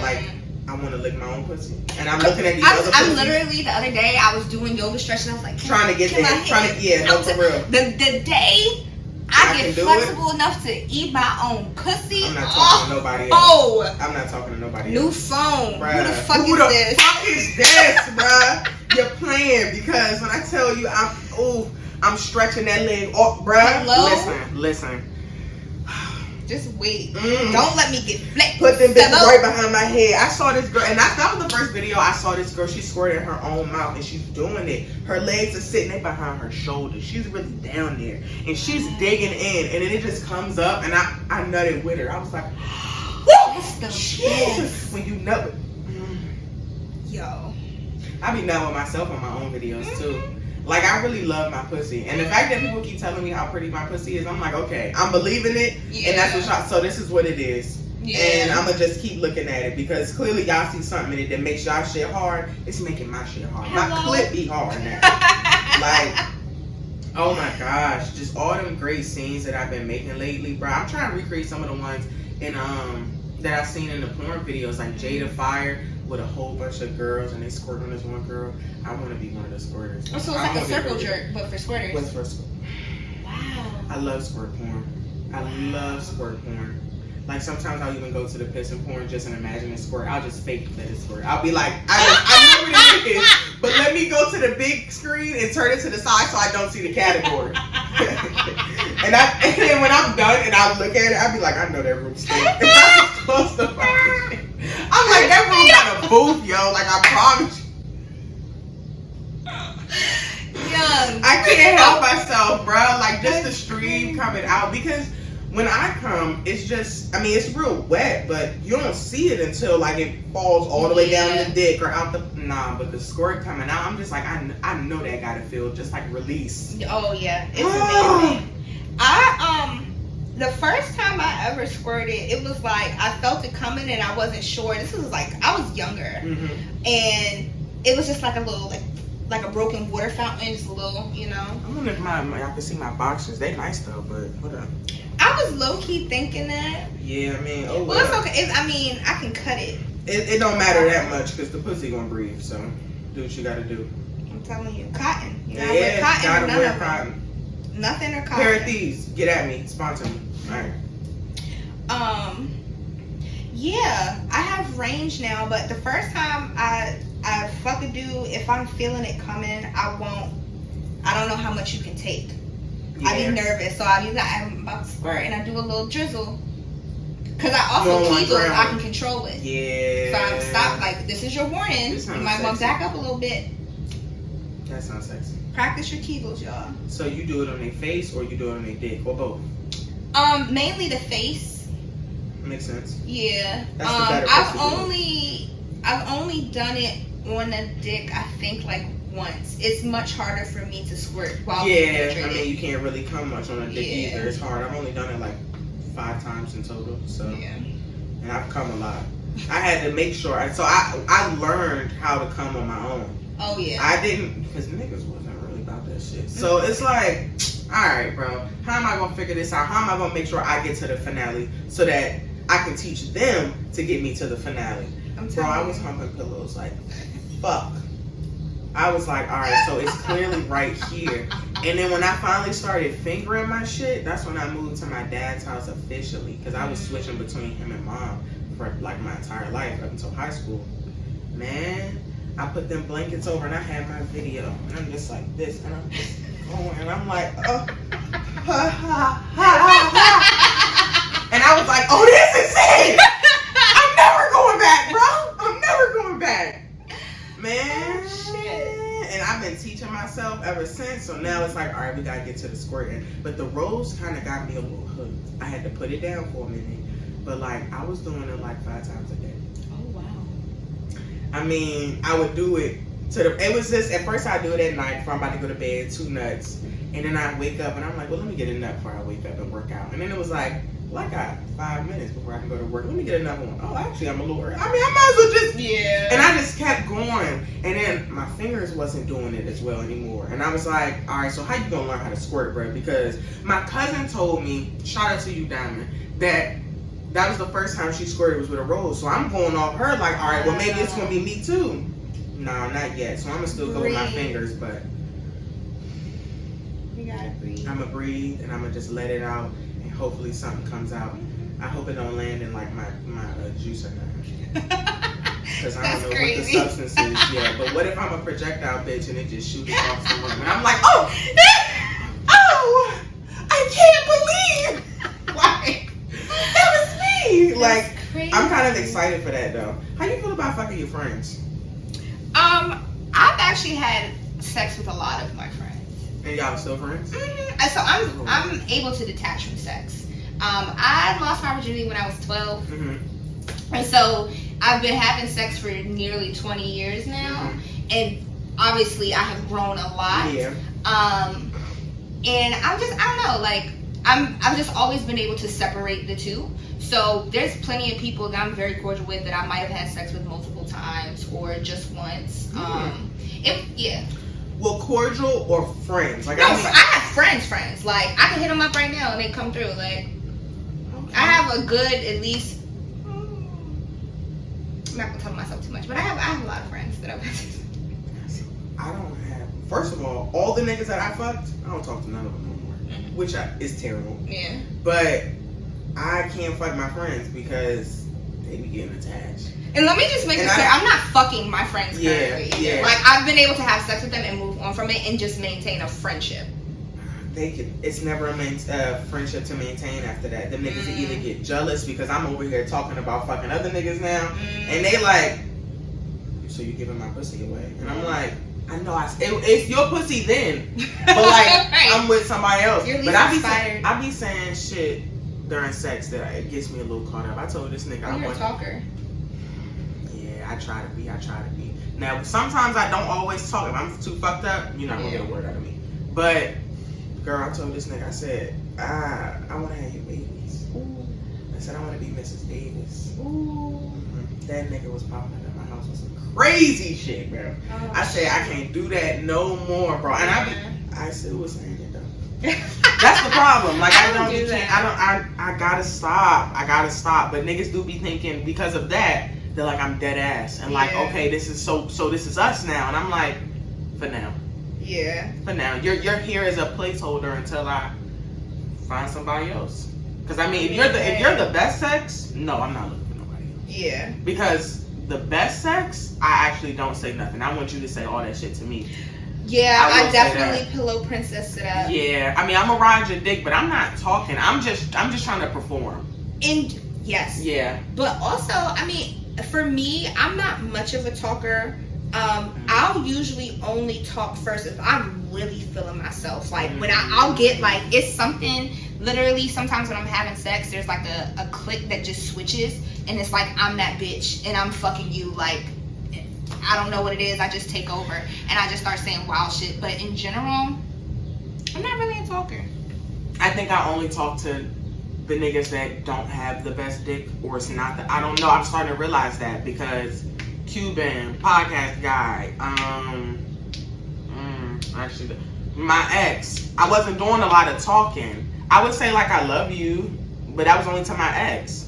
want to lick my own pussy. And I'm looking at these other pussies. I'm literally, the other day, I was doing yoga stretches. I was like, trying to get there. No, for real. The day I get flexible enough to eat my own pussy. I'm not talking to nobody else. Oh, I'm not talking to nobody new else. phone. Bruh. Who the fuck Who is the this? fuck is this, bruh? You're playing because when I tell you I'm stretching that leg off, bruh. Hello? Listen. Just wait. Don't let me get flex. Put them bitches right behind my head. I saw this girl, and that was the first video I saw this girl. She squirted her own mouth, and she's doing it. Her legs are sitting there behind her shoulders. She's really down there, and she's digging in, and then it just comes up, and I nutted with her. I was like, whoa, Jesus. When you nut yo. I be nutting with myself on my own videos, too. Like, I really love my pussy. And the fact that people keep telling me how pretty my pussy is, I'm like, okay, I'm believing it. Yeah. And that's what y'all, so this is what it is. Yeah. And I'm going to just keep looking at it because clearly y'all see something in it that makes y'all shit hard. It's making my shit hard. Hello? My clip be hard now. Like, oh my gosh. Just all them great scenes that I've been making lately, bro. I'm trying to recreate some of the ones in that I've seen in the porn videos, like Jada Fire with a whole bunch of girls and they squirt on this one girl. I want to be one of the squirters. Oh, so it's like a circle jerk, but for squirters. What's for squirt? Wow. I love squirt porn. I love squirt porn. Like sometimes I'll even go to the pissing porn just and imagine a squirt. I'll just fake that it's squirt. I'll be like, I know what it is, but let me go to the big screen and turn it to the side so I don't see the category. and then when I'm done and I look at it, I'll be like, I know that room stinks. I'm supposed to fucking shit. I'm like, that room got a booth, yo. Like, I promise you. Young. I can't help myself, bro. Like, just the stream coming out. Because when I come, it's just, I mean, it's real wet, but you don't see it until, like, it falls all the way down the dick or out the, but the squirt coming out, I'm just like, I know that gotta feel just like release. Oh, yeah. It's amazing. The first time I ever squirted, it was like I felt it coming and I wasn't sure. This was like I was younger, and it was just like a little like a broken water fountain, just a little, you know. I wonder if y'all can see my boxers. They nice though, but hold up. I was low key thinking that. Yeah, I mean, well, it's okay. I mean, I can cut it. It don't matter that much because the pussy gonna breathe. So do what you gotta do. I'm telling you, cotton. You gotta wear cotton. Gotta wear cotton. Nothing or cotton. Pair of thieves. Get at me. Sponsor me. Alright. Yeah, I have range now, but the first time I fucking do, if I'm feeling it coming, I don't know how much you can take. Yeah. I be nervous, so I be like, I'm about to squirt and I do a little drizzle. Cause I also Kegel, I can control it. Yeah. So I'm stop, like, this is your warning. You might want to back up a little bit. That sounds sexy. Practice your Kegels, y'all. So you do it on their face or you do it on their dick or both? Mainly the face. Makes sense. Yeah. That's the better I've only done it on the dick, I think, like once. It's much harder for me to squirt while being penetrated. I mean, you can't really come much on a dick either. It's hard. I've only done it like 5 times in total. So and I've come a lot. I had to make sure. So I learned how to come on my own. Oh yeah. I didn't, because niggas wasn't really about that shit. So it's like, all right, bro. How am I gonna figure this out? How am I gonna make sure I get to the finale so that I can teach them to get me to the finale? Bro, I was humping pillows like, fuck. I was like, all right, so it's clearly right here. And then when I finally started fingering my shit, that's when I moved to my dad's house officially, because I was switching between him and mom for like my entire life up until high school. Man, I put them blankets over and I had my video, and I'm just like this, and I'm just going, and I'm like, oh, and I was like, oh, this is it. I'm never going back, bro. I'm never going back, man. And I've been teaching myself ever since. So now it's like, all right, we gotta get to the squirting. But the rolls kind of got me a little hooked. I had to put it down for a minute, but like I was doing it like 5 times a day. Oh wow. I mean, I would do it it was just, at first I do it at night before I'm about to go to bed, 2 nuts, and then I wake up and I'm like, well, let me get a nut before I wake up and work out. And then it was like, well, I got 5 minutes before I can go to work. Let me get another one. Oh, actually, I'm a little early. I mean, I might as well just... Yeah. And I just kept going. And then my fingers wasn't doing it as well anymore. And I was like, all right, so how you gonna learn how to squirt, bro? Because my cousin told me, shout out to you, Diamond, that was the first time she squirted was with a rose. So I'm going off her like, all right, well, maybe it's gonna be me too. No, not yet. So I'm gonna still go with my fingers, but... gotta breathe. I'ma breathe and I'ma just let it out, and hopefully something comes out. I hope it don't land in like my juice or nothing. Because I don't know crazy. what the substance is yet. But what if I'm a projectile bitch and it just shoots across the room? And I'm like, oh, I can't believe, like, that was me. That's like, crazy. I'm kind of excited for that though. How you feel about fucking your friends? I've actually had sex with a lot of my friends. And y'all are still friends? Mm-hmm. So I'm able to detach from sex. I lost my virginity when I was 12. Mm-hmm. And so I've been having sex for nearly 20 years now. Mm-hmm. And obviously I have grown a lot. Yeah. And I don't know, like, I've just always been able to separate the two. So there's plenty of people that I'm very cordial with that I might have had sex with multiple times or just once. Yeah. Well, cordial or friends? Like, no, I have friends. Like, I can hit them up right now and they come through. Like, okay. I have a good, at least, I'm not gonna tell myself too much, but I have a lot of friends that I've had sex with. I don't have, first of all the niggas that I fucked, I don't talk to none of them no more, which is terrible. Yeah. But I can't fuck my friends because they be getting attached. And let me just make it clear, I'm not fucking my friends currently. Yeah. Like, I've been able to have sex with them and move on from it and just maintain a friendship. It's never a friendship to maintain after that. Them niggas either get jealous because I'm over here talking about fucking other niggas now, and they like, so you giving my pussy away? And I'm like, I know it's your pussy then, but like right. I'm with somebody else. But I be saying shit during sex that it gets me a little caught up. I told this nigga you're a talker. Yeah, I try to be. Now sometimes I don't always talk. If I'm too fucked up, you're not gonna get a word out of me. But girl, I told this nigga, I said, I want to have your babies. Ooh. I said, I want to be Mrs. Davis. Ooh. Mm-hmm. That nigga was popping up at my house with some crazy shit, bro. Oh, I said, I can't do that no more, bro. And I still was saying it, though. That's the problem. Like, I gotta stop. But niggas do be thinking, because of that, they're like, I'm dead ass. And like, okay, this is so this is us now. And I'm like, for now. Yeah. For now, you're here as a placeholder until I find somebody else. Because I mean, if you're the best sex, no, I'm not looking for nobody else. Yeah. Because the best sex, I actually don't say nothing. I want you to say all that shit to me. Yeah, I definitely pillow princess it up. Yeah, I mean, I'm a ride your dick, but I'm not talking. I'm just trying to perform. And yes. Yeah. But also, I mean, for me, I'm not much of a talker. I'll usually only talk first if I'm really feeling myself. Like when I'll get like, it's something literally sometimes when I'm having sex, there's like a click that just switches and it's like, I'm that bitch and I'm fucking you. Like, I don't know what it is. I just take over and I just start saying wild shit. But in general, I'm not really a talker. I think I only talk to the niggas that don't have the best dick, or it's not I don't know. I'm starting to realize that because Cuban podcast guy, actually my ex, I wasn't doing a lot of talking. I would say like I love you, but that was only to my ex.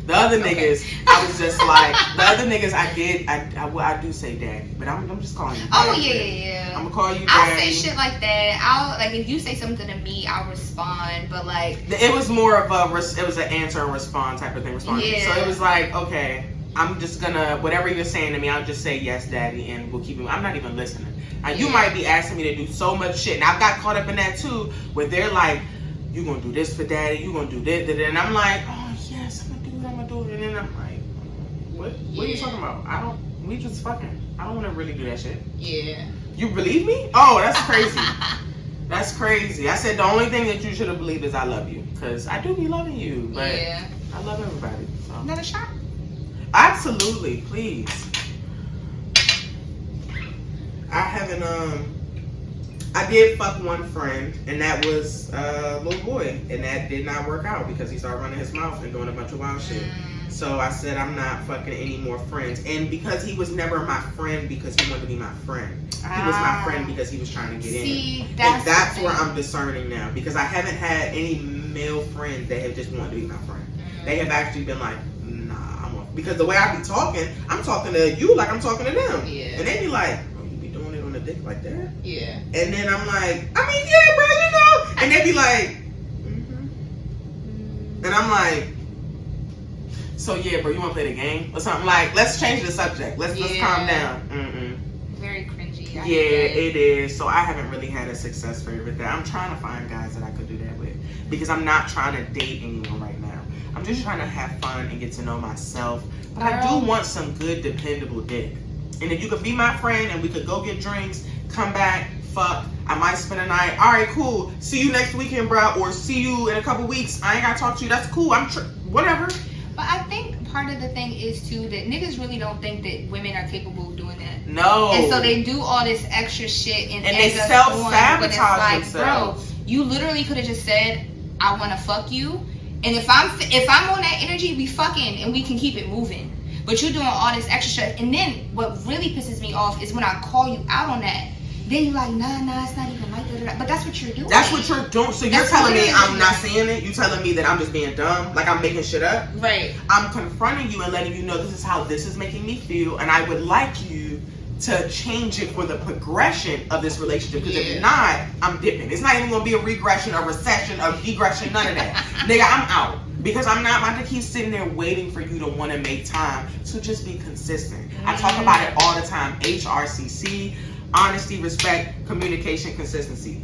The other niggas, I was just like, the other niggas I do say daddy, but I'm just calling you daddy. Oh yeah. I'm gonna call you daddy. I'll say shit like that. I'll like if you say something to me, I'll respond, but like it was more of it was an answer and respond type of thing. So it was like, okay, I'm just gonna, whatever you're saying to me, I'll just say yes, daddy, and we'll keep it. I'm not even listening. And you might be asking me to do so much shit, and I've got caught up in that too, where they're like, you gonna do this for daddy, you gonna do this, and I'm like, oh yes, I'm gonna do it, and then I'm like, what are you talking about? We just fucking. I don't want to really do that shit. Yeah. You believe me? Oh, that's crazy. That's crazy. I said the only thing that you should have believed is I love you, because I do be loving you, but I love everybody. So. Another shot? Absolutely, please. I haven't, I did fuck one friend, and that was a little boy, and that did not work out because he started running his mouth and doing a bunch of wild shit. So I said I'm not fucking any more friends, and because he was never my friend because he wanted to be my friend. He was my friend because he was trying to get in. And that's where I'm discerning now, because I haven't had any male friends that have just wanted to be my friend. They have actually been like, because the way I be talking, I'm talking to you like I'm talking to them. Yeah. And they be like, oh, you be doing it on the dick like that? Yeah. And then I'm like, I mean, yeah, bro, you know. And they be like, and I'm like, so yeah, bro, you want to play the game or something? Like, let's change the subject. Let's calm down. Very cringy. Yeah, it is. So I haven't really had a success rate with that. I'm trying to find guys that I could do that with because I'm not trying to date anyone right now. I'm just trying to have fun and get to know myself. But I do want some good, dependable dick. And if you could be my friend and we could go get drinks, come back, fuck, I might spend a night. All right, cool. See you next weekend, bro. Or see you in a couple weeks. I ain't got to talk to you. That's cool. Whatever. But I think part of the thing is, too, that niggas really don't think that women are capable of doing that. No. And so they do all this extra shit and they self-sabotage themselves. Bro, you literally could have just said, I want to fuck you. And if I'm on that energy, we fucking and we can keep it moving. But you're doing all this extra shit. And then what really pisses me off is when I call you out on that. Then you're like, nah, it's not even like that. But that's what you're doing. That's what you're doing. So you're telling me I'm not saying it? You're telling me that I'm just being dumb? Like I'm making shit up? Right. I'm confronting you and letting you know this is how this is making me feel. And I would like you to change it for the progression of this relationship. Because if not, I'm dipping. It's not even going to be a regression, a recession, a degression, none of that. Nigga, I'm out. Because I'm not about to keep sitting there waiting for you to want to make time. So just be consistent. I talk about it all the time. HRCC. Honesty, respect, communication, consistency.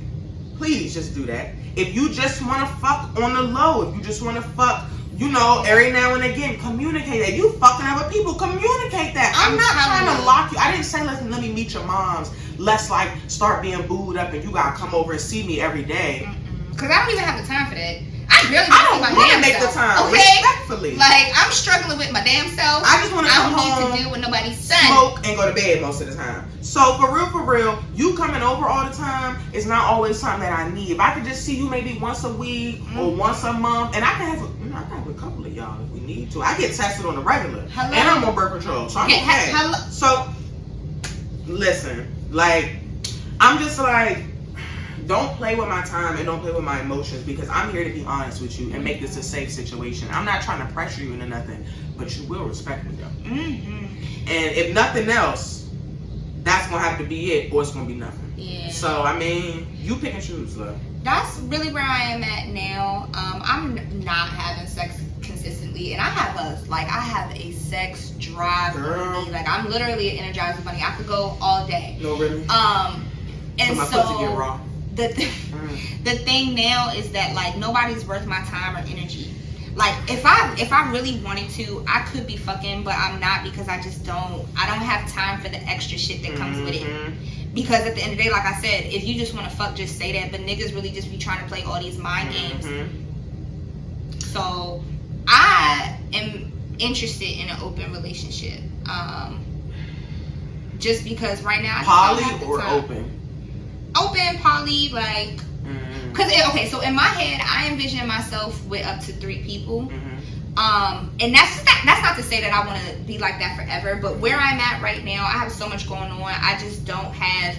Please just do that. If you just want to fuck on the low, if you just want to fuck, you know, every now and again, communicate that. You fucking other people, communicate that. I'm not trying to lock you. I didn't say let me meet your moms. Let's like start being booed up and you gotta come over and see me every day. Because I don't even have the time for that. I don't want to make the time. Okay? Respectfully. Like, I'm struggling with my damn self. I just want to come home, I don't need to deal with nobody's son. Smoke, and go to bed most of the time. So, for real, you coming over all the time is not always something that I need. If I could just see you maybe once a week or once a month, and I can have a couple of y'all if we need to. I get tested on the regular. Hello? And I'm on birth control, so I'm okay. So, listen, like, I'm just like, don't play with my time and don't play with my emotions because I'm here to be honest with you and make this a safe situation. I'm not trying to pressure you into nothing, but you will respect me though. And if nothing else, that's gonna have to be it, or it's gonna be nothing. Yeah. So I mean, you pick and choose, love. That's really where I am at now. I'm not having sex consistently, and I have a sex drive. Girl. Like I'm literally an energizer bunny. I could go all day. No, really. And my so pussy get raw. The thing now is that like nobody's worth my time or energy. Like if I really wanted to, I could be fucking, but I'm not because I don't have time for the extra shit that comes with it. Because at the end of the day, like I said, if you just want to fuck, just say that. But niggas really just be trying to play all these mind games. So I am interested in an open relationship. Just because right now I poly or open? Open, poly, like, cause okay, so in my head, I envision myself with up to 3 people, and that's not to say that I want to be like that forever. But where I'm at right now, I have so much going on. I just don't have.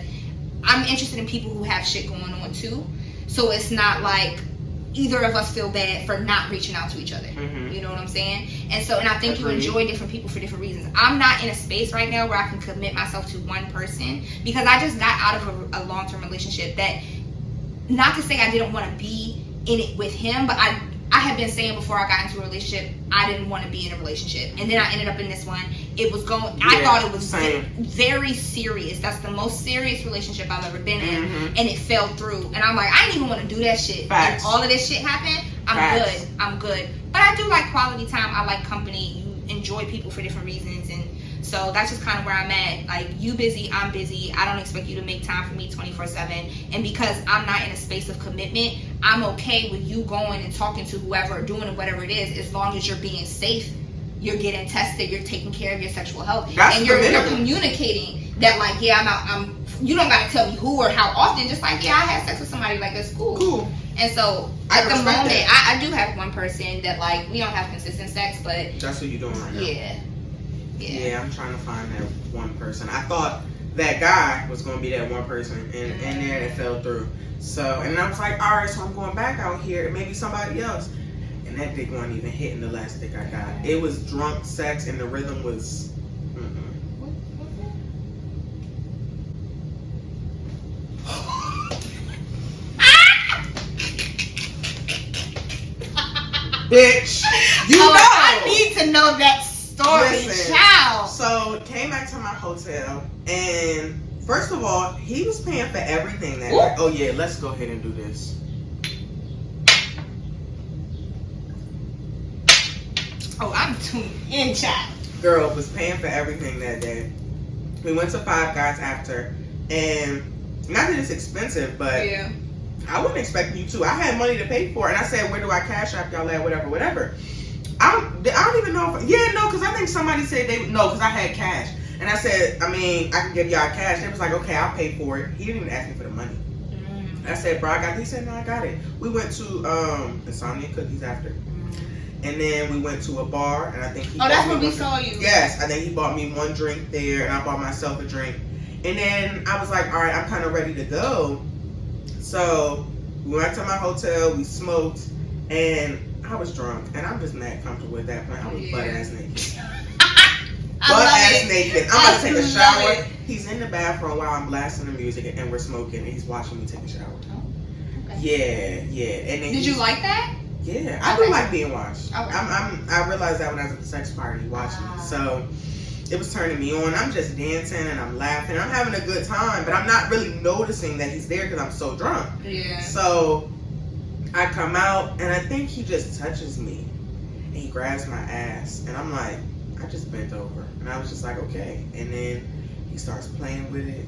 I'm interested in people who have shit going on too, so it's not like either of us feel bad for not reaching out to each other. You know what I'm saying? And I think you enjoy different people for different reasons. I'm not in a space right now where I can commit myself to one person because I just got out of a long-term relationship that, not to say I didn't want to be in it with him, but I had been saying before I got into a relationship, I didn't want to be in a relationship. And then I ended up in this one. It was I thought it was very serious. That's the most serious relationship I've ever been in. And it fell through. And I'm like, I didn't even want to do that shit. Facts. And all of this shit happened. I'm good. But I do like quality time. I like company. You enjoy people for different reasons. And so that's just kind of where I'm at. Like, you busy, I'm busy. I don't expect you to make time for me 24/7. And because I'm not in a space of commitment, I'm okay with you going and talking to whoever, doing whatever it is, as long as you're being safe, you're getting tested, you're taking care of your sexual health. That's and you're communicating that, like, yeah, I'm you don't gotta tell me who or how often, just like, yeah, I had sex with somebody, like, that's cool. And so at the moment, I do have one person that, like, we don't have consistent sex, but that's what you're doing right now. Yeah, I'm trying to find that one person. I thought that guy was going to be that one person, and then it fell through. So, and I was like, all right, so I'm going back out here, and maybe somebody else. And that dick wasn't even hitting the last dick I got. It was drunk sex, and the rhythm was. Bitch. You know. I need to know that story. Listen, Child. So came back to my hotel, and first of all, he was paying for everything that Ooh. night. Oh yeah, let's go ahead and do this. Oh, I'm tuned in, child. Girl was paying for everything that day. We went to Five Guys after, and not that it's expensive, but Yeah. I wasn't expecting you to. I had money to pay for it, and I said, "Where do I cash app y'all at? Whatever." I don't even know if because I think somebody said because I had cash, and I said, I can give y'all cash. They was like, okay, I'll pay for it. He didn't even ask me for the money. I said, bro, I got it. He said, no, I got it. We went to Insomnia Cookies after. And then we went to a bar, and I think he that's when we saw you. Yes, I think he bought me one drink there, and I bought myself a drink. And then I was like, all right, I'm kind of ready to go. So we went to my hotel, we smoked, and I was drunk, and I'm just not comfortable with that. But I was butt ass naked. Butt ass naked. I'm about to take a shower. He's in the bathroom while I'm blasting the music, and we're smoking, and he's watching me take a shower. Oh, okay. Yeah. And then did you like that? Yeah, I do like being watched. Okay. I realized that when I was at the sex party watching. So it was turning me on. I'm just dancing and I'm laughing. I'm having a good time, but I'm not really noticing that he's there because I'm so drunk. Yeah. So I come out and I think he just touches me and he grabs my ass and I'm like, I just bent over and I was just like, okay. And then he starts playing with it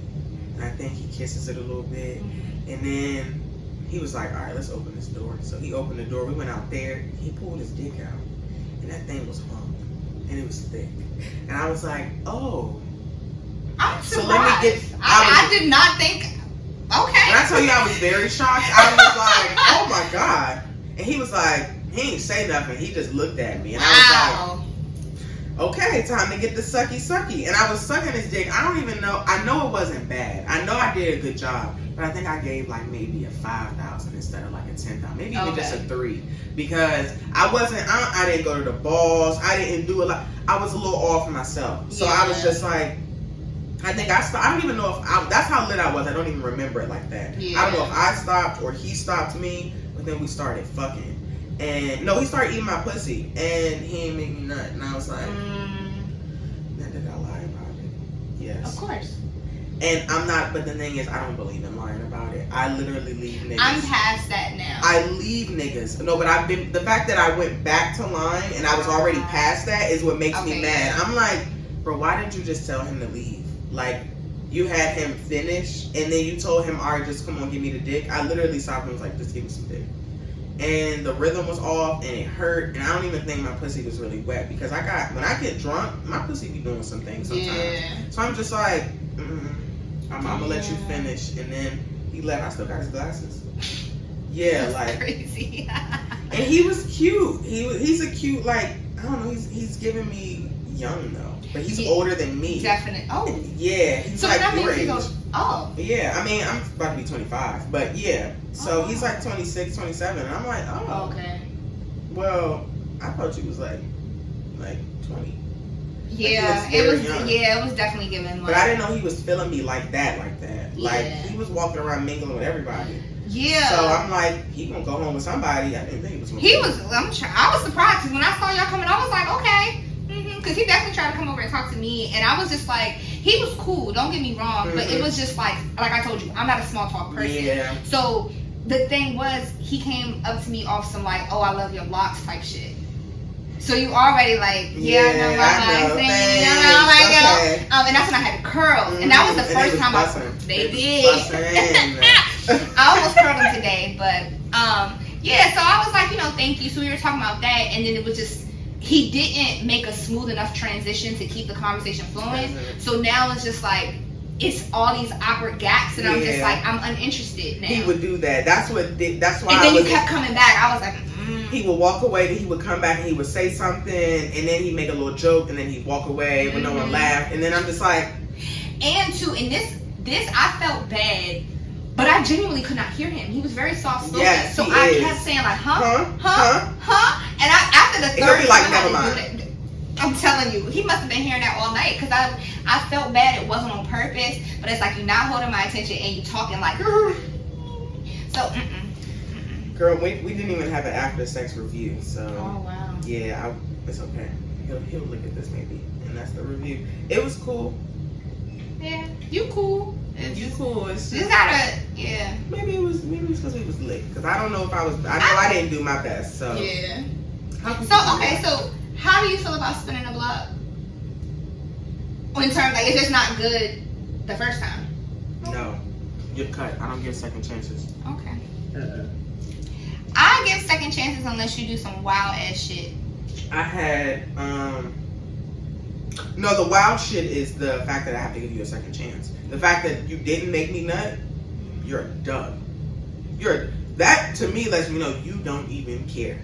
and I think he kisses it a little bit and then he was like, all right, let's open this door. So he opened the door. We went out there. He pulled his dick out and that thing was hung and it was thick. And I was like, oh. I'm surprised. So let me get. I did not think. Okay. When I tell you I was very shocked, I was like, oh my God. And he was like, he didn't say nothing. He just looked at me. And I was like, okay, time to get the sucky. And I was sucking his dick. I don't even know. I know it wasn't bad. I know I did a good job. But I think I gave like maybe a 5,000 instead of like a 10,000. Maybe even just a 3. Because I didn't go to the balls. I didn't do a lot. I was a little off myself. So I was just like, I think I stopped. I don't even know if that's how lit I was. I don't even remember it like that. Yeah. I don't know if I stopped or he stopped me. But then we started fucking. And no, he started eating my pussy. And he didn't make me nut. And I was like, now did I lie about it? Yes. Of course. And I'm not, but the thing is, I don't believe in lying about it. I literally leave niggas. I'm past that now. I leave niggas. No, but the fact that I went back to lying and I was already past that is what makes me mad. I'm like, bro, why didn't you just tell him to leave? Like, you had him finish and then you told him, all right, just come on, give me the dick. I literally stopped and was like, just give me some dick. And the rhythm was off and it hurt and I don't even think my pussy was really wet because when I get drunk, my pussy be doing some things sometimes. Yeah. So I'm just like, I'm gonna let you finish. And then he left. I still got his glasses. Yeah, that's like crazy. And he was cute. He's a cute, like, I don't know, he's giving me young though. But he's older than me. Definitely. Oh. Yeah. He's so like that your means he age. goes, oh. Yeah, I mean, I'm about to be 25. But yeah. So he's like 26, 27. And I'm like, oh. Okay. Well, I thought you was like 20. Yeah, like it was. young. Yeah, it was definitely giving. But I didn't know he was feeling me like that. Like he was walking around mingling with everybody. Yeah. So I'm like, he gonna go home with somebody. I didn't think he was. I was surprised because when I saw y'all coming, I was like, okay, because he definitely tried to come over and talk to me, and I was just like, he was cool. Don't get me wrong, but it was just like I told you, I'm not a small talk person. Yeah. So the thing was, he came up to me off some like, oh, I love your locks type shit. So you already like, and that's when I had curls, and that was the first time they did. I almost curled them today, but so I was like, thank you. So we were talking about that, and then it was just he didn't make a smooth enough transition to keep the conversation flowing. So now it's just like it's all these awkward gaps, and I'm just like, I'm uninterested now. He would do that. That's why. And then you kept coming back. I was like. He would walk away, then he would come back and he would say something, and then he'd make a little joke, and then he'd walk away when no one laughed, and then I'm just like... And too, in this I felt bad, but I genuinely could not hear him. He was very soft-spoken, so I kept saying like, and after the third time, like, never mind. I'm telling you, he must have been hearing that all night, because I felt bad. It wasn't on purpose, but it's like you're not holding my attention, and you talking like... So, Girl, we didn't even have an after sex review, so. Oh wow. Yeah, it's okay. He'll look at this maybe, and that's the review. It was cool. Yeah, you cool. You cool. It's just gotta, yeah. Maybe it was because we was lit. Because I don't know if I was. I know I didn't do my best. So yeah. So how do you feel about spinning the block? In terms, like, if it's not good the first time. No, you're cut. I don't give second chances. Okay. I give second chances unless you do some wild ass shit. I had no, the wild shit is the fact that I have to give you a second chance. The fact that you didn't make me nut, you're a dub. That to me lets me know you don't even care.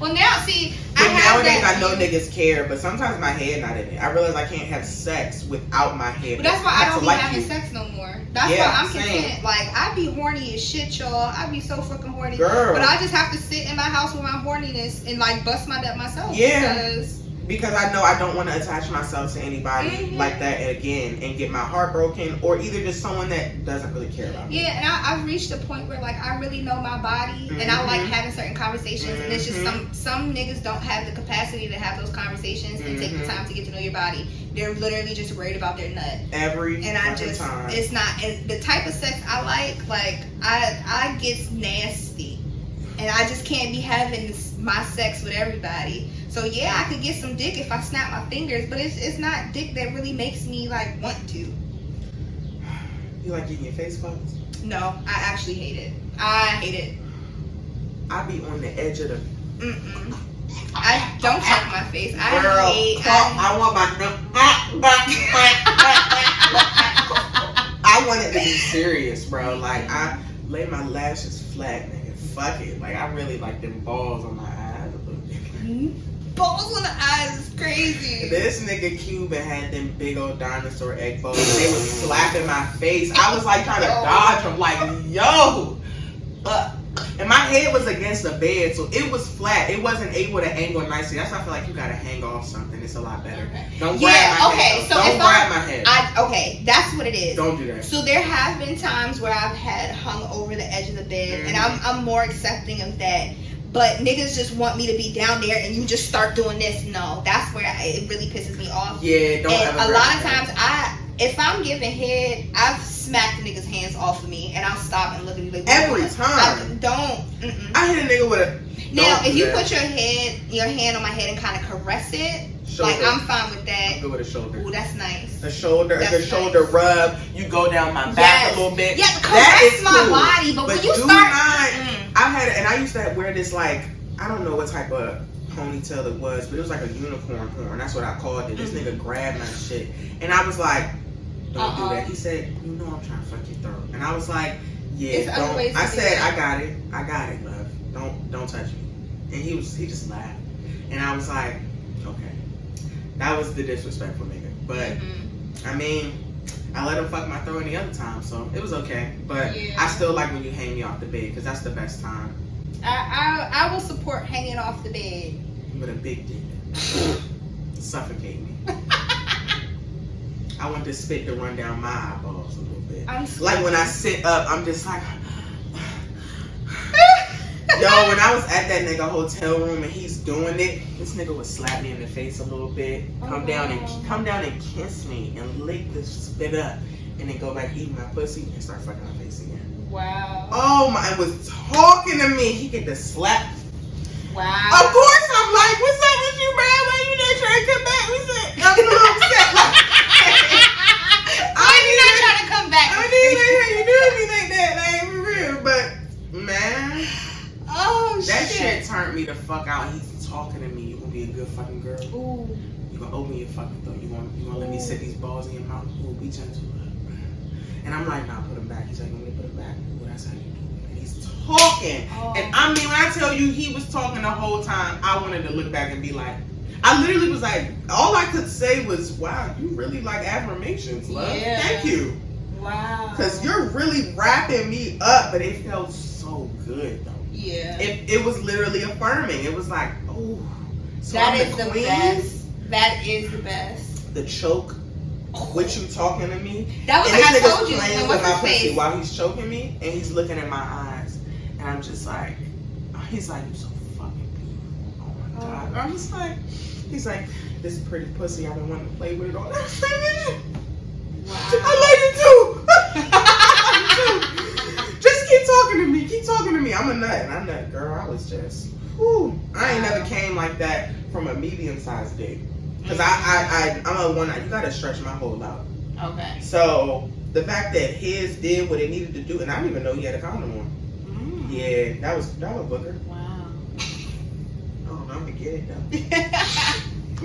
Well, now see, nowadays I know niggas care, but sometimes my head not in it. I realize I can't have sex without my head. But that's why I don't be having sex no more. That's why I'm content. Like, I be horny as shit, y'all. I be so fucking horny. Girl. But I just have to sit in my house with my horniness and like bust my nut myself. Yeah. Because I know I don't want to attach myself to anybody like that again and get my heart broken, or either just someone that doesn't really care about me. Yeah, and I've reached a point where like I really know my body and I like having certain conversations, and it's just some niggas don't have the capacity to have those conversations and take the time to get to know your body. They're literally just worried about their nut every and I just time. It's not the type of sex I like I get nasty, and I just can't be having my sex with everybody. So yeah, I could get some dick if I snap my fingers, but it's not dick that really makes me like want to. You like getting your face fucked? No, I actually hate it. I hate it. I be on the edge of the. I don't fuck my face. I want my. I want it to be serious, bro. Like I lay my lashes flat, nigga. Fuck it. Like I really like them balls on my eyes a little bit. Balls on the eyes is crazy. This nigga Cuban had them big old dinosaur egg balls. They was slapping my face. I was like trying to dodge them, like, yo. And my head was against the bed, so it was flat. It wasn't able to angle nicely. That's why I feel like you gotta hang off something. It's a lot better. Okay. Don't grab my head. So don't grab my head. Okay, that's what it is. Don't do that. So there have been times where I've had hung over the edge of the bed, and I'm more accepting of that. But niggas just want me to be down there and you just start doing this. No, that's where it really pisses me off. Yeah, don't and a lot of times if I'm giving head, I've smacked the niggas' hands off of me and I'll stop and look at you like every time. I hit a nigga with a. Now, if you put your hand on my head and kind of caress it, shoulder. Like I'm fine with that. I'm good with a shoulder. Ooh, that's nice. The shoulder rub. You go down my back a little bit. Yeah, caress my body, but when you start, I've had it, and I used to wear this like I don't know what type of ponytail it was, but it was like a unicorn horn. That's what I called it. This nigga grabbed my shit, and I was like, "Don't do that." He said, "You know I'm trying to fuck your throat," and I was like, "Yeah, don't." I said, "I got it, love. Don't touch me." And he just laughed, and I was like, "Okay." That was the disrespectful nigga, but I mean. I let him fuck my throat any other time, so it was okay. But I still like when you hang me off the bed, because that's the best time. I will support hanging off the bed. With a big dick. Suffocate me. I want this spit to run down my eyeballs a little bit. Like when I sit up, I'm just like... Yo, when I was at that nigga hotel room and he's doing it, this nigga would slap me in the face a little bit, come down and kiss me and lick the spit up, and then go back eating my pussy and start fucking my face again. Wow. Oh my! It was talking to me. He get the slap. Wow. Of course, I'm like, what's up with you, man? Why you didn't try to come back? We said, I'm a little upset. I'm not trying to come back. I didn't like how you doing me like that. Like for real, but man. Oh, that shit turned me the fuck out. He's talking to me. You gonna be a good fucking girl. Ooh. You gonna open your fucking throat. You gonna let me sit these balls in your mouth. Ooh, be gentle. And I'm like, nah, put them back. He's like, let me put them back. Ooh, that's how you do it. And he's talking. And I mean, when I tell you he was talking the whole time, I wanted to look back and be like, I literally was like, all I could say was, wow, you really like affirmations, love. Yeah. Thank you. Wow. Because you're really wrapping me up, but it felt so good, though. Yeah. It was literally affirming. It was like, oh. So that is the best. That is the best. The choke. With you talking to me. That was like I told you. Playing with my pussy while he's choking me, and he's looking at my eyes. And I'm just like, he's like, you're so fucking beautiful. Oh my God. I'm just like, he's like, this pretty pussy I've been wanting to play with it all. Wow. I love you too. Just keep talking to me. Keep talking to me. I'm a nut. And I'm that girl. I was just, whew. I ain't never came like that from a medium-sized dick. Because I'm a one, you got to stretch my hole out. Okay. So the fact that his did what it needed to do, and I didn't even know he had a condom on. Yeah, that was booger. Wow. Oh, I'm gonna get it though.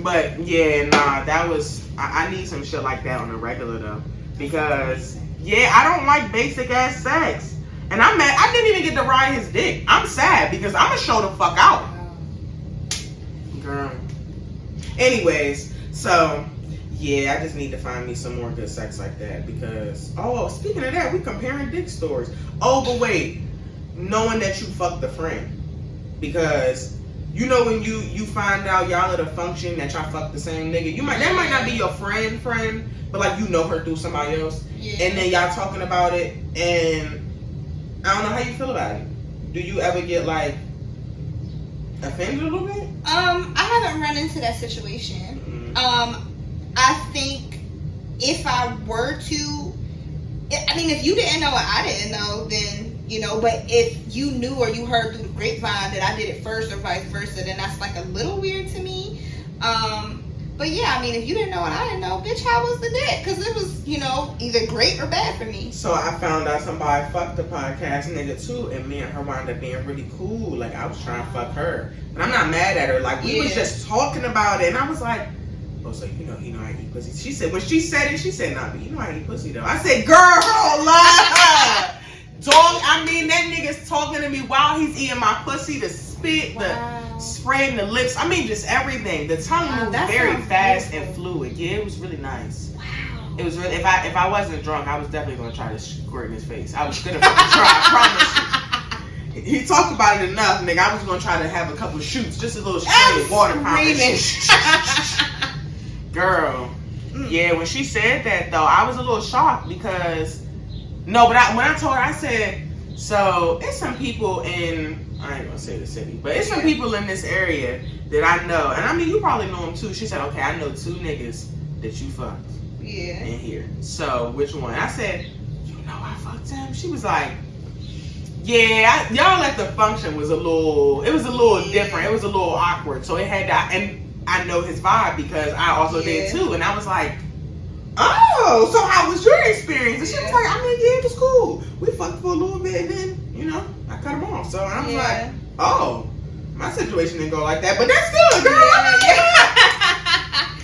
But yeah, nah, that was. I need some shit like that on the regular though, because yeah, I don't like basic ass sex, and I'm mad. I didn't even get to ride his dick. I'm sad because I'm gonna show the fuck out, girl. Anyways, so. Yeah, I just need to find me some more good sex like that because, oh, speaking of that, we comparing dick stories. Oh, but wait, knowing that you fucked the friend. Because, you know when you find out y'all at a function that y'all fucked the same nigga, that might not be your friend, but like you know her through somebody else. Yeah. And then y'all talking about it, and I don't know how you feel about it. Do you ever get like offended a little bit? I haven't run into that situation. I think if I were to, I mean, if you didn't know what I didn't know, then, you know, but if you knew or you heard through the grapevine that I did it first or vice versa, then that's like a little weird to me. But yeah, I mean, if you didn't know what I didn't know, bitch, how was the dick? Because it was, you know, either great or bad for me. So I found out somebody fucked the podcast nigga too, and me and her wound up being really cool. Like, I was trying to fuck her. And I'm not mad at her. Like, we was just talking about it, and I was like, oh, so you know I eat pussy. She said, when she said it, she said, nah, but you know I eat pussy though. I said, girl, dog, I mean, that nigga's talking to me while he's eating my pussy, the spit, the spraying the lips. I mean, just everything. The tongue moved very fast and fluid. Yeah, it was really nice. Wow. It was really, if I wasn't drunk, I was definitely going to try to squirt in his face. I was going to try, I promise you. He talked about it enough, nigga. I was going to try to have a couple shoots, just a little spray of water fountain. Girl, yeah, when she said that though, I was a little shocked because, when I told her, I said, so it's some people in, I ain't gonna say the city, but it's some people in this area that I know, and I mean, you probably know them too. She said, okay, I know 2 niggas that you fucked in here. So, which one? I said, you know I fucked him? She was like, yeah, y'all at the function was a little different. It was a little awkward. So it had that, and I know his vibe because I also did too. And I was like, oh, so how was your experience? And she was like, I mean, yeah, it was cool. We fucked for a little bit and then, you know, I cut him off. So I was like, oh, my situation didn't go like that, but that's good, girl.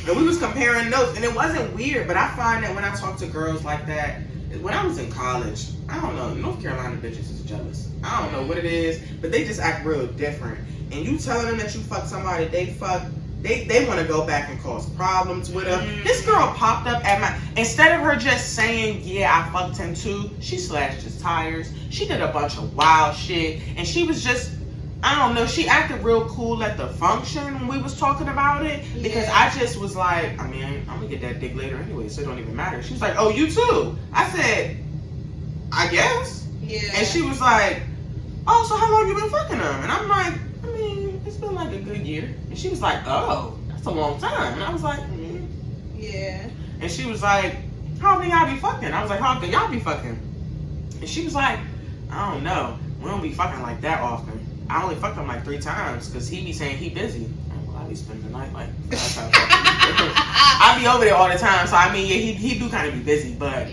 And we was comparing notes, and it wasn't weird, but I find that when I talk to girls like that, when I was in college, I don't know, North Carolina bitches is jealous. I don't know what it is, but they just act real different. And you telling them that you fucked somebody they want to go back and cause problems with them. This girl popped up at instead of her just saying, yeah, I fucked him too, she slashed his tires. She did a bunch of wild shit. And she was just, I don't know, she acted real cool at the function when we was talking about it. Because I just was like, I mean, I'm going to get that dick later anyway, so it don't even matter. She was like, oh, you too? I said, I guess. Yeah. And she was like, oh, so how long you been fucking him? And I'm like, I mean, it's been like a good year. And she was like, oh, that's a long time. And I was like, yeah. And she was like, how often y'all be fucking? I was like, how often y'all be fucking? And she was like, I don't know. We don't be fucking like that often. I only fucked him like 3 times because he be saying he busy. Well, I be spending the night like I be over there all the time. So I mean, yeah, he do kind of be busy, but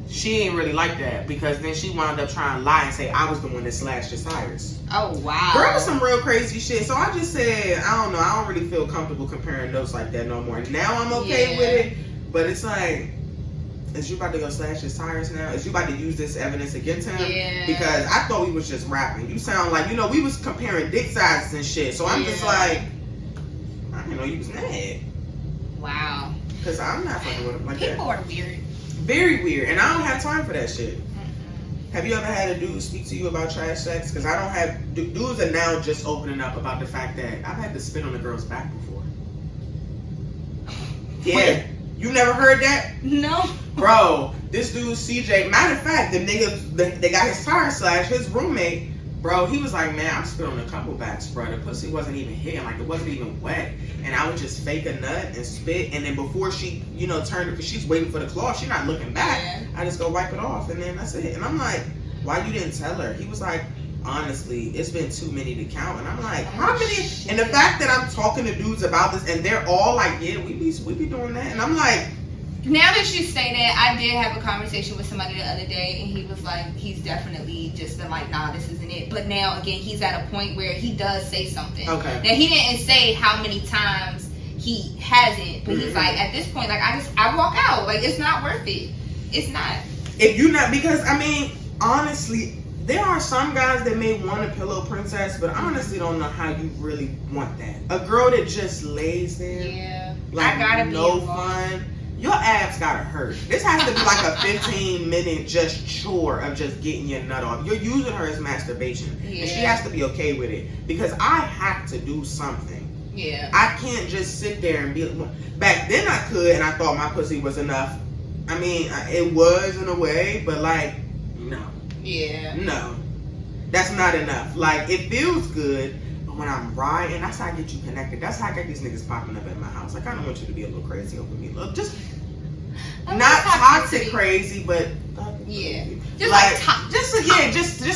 she ain't really like that because then she wound up trying to lie and say I was the one that slashed his tires. Oh wow. Girl, was some real crazy shit. So I just said, I don't know, I don't really feel comfortable comparing notes like that no more. Now I'm okay with it, but it's like, is you about to go slash his tires now? Is you about to use this evidence against him? Yeah. Because I thought we was just rapping. You sound like, you know, we was comparing dick sizes and shit. So I'm just like, I didn't know you was mad. Wow. Because I'm not fucking with him like that. People are weird. Very weird. And I don't have time for that shit. Have you ever had a dude speak to you about trash sex? Because I don't have, dudes are now just opening up about the fact that I've had to spit on a girl's back before. Yeah. Wait. You never heard that? No. Bro, this dude CJ, matter of fact, the nigga that got his tire slashed, his roommate Bro, he was like, man, I spit on a couple backs, bro. The pussy wasn't even hitting, like it wasn't even wet. And I would just fake a nut and spit. And then before she, turned it, because she's waiting for the cloth, she's not looking back. Yeah. I just go wipe it off, and then that's it. And I'm like, why you didn't tell her? He was like, honestly, it's been too many to count. And I'm like, how many? Shit. And the fact that I'm talking to dudes about this, and they're all like, yeah, we be doing that. And I'm like, now that you say that, I did have a conversation with somebody the other day, and he was like, he's definitely just been like, nah, this isn't it. But now, again, he's at a point where he does say something. Okay. Now, he didn't say how many times he hasn't, but he's like, at this point, like, I walk out. Like, it's not worth it. It's not. If you not, because, I mean, honestly, there are some guys that may want a pillow princess, but I honestly don't know how you really want that. A girl that just lays there, yeah, like, I gotta no fun. Your abs gotta hurt. This has to be like a 15-minute just chore of just getting your nut off. You're using her as masturbation. Yeah. And she has to be okay with it. Because I have to do something. Yeah. I can't just sit there and be... Back then I could, and I thought my pussy was enough. I mean, it was in a way, but like, no. Yeah. No. That's not enough. Like, it feels good, but when I'm riding, that's how I get you connected. That's how I get these niggas popping up at my house. I kind of want you to be a little crazy over me. Look, just not toxic crazy, but yeah, just like just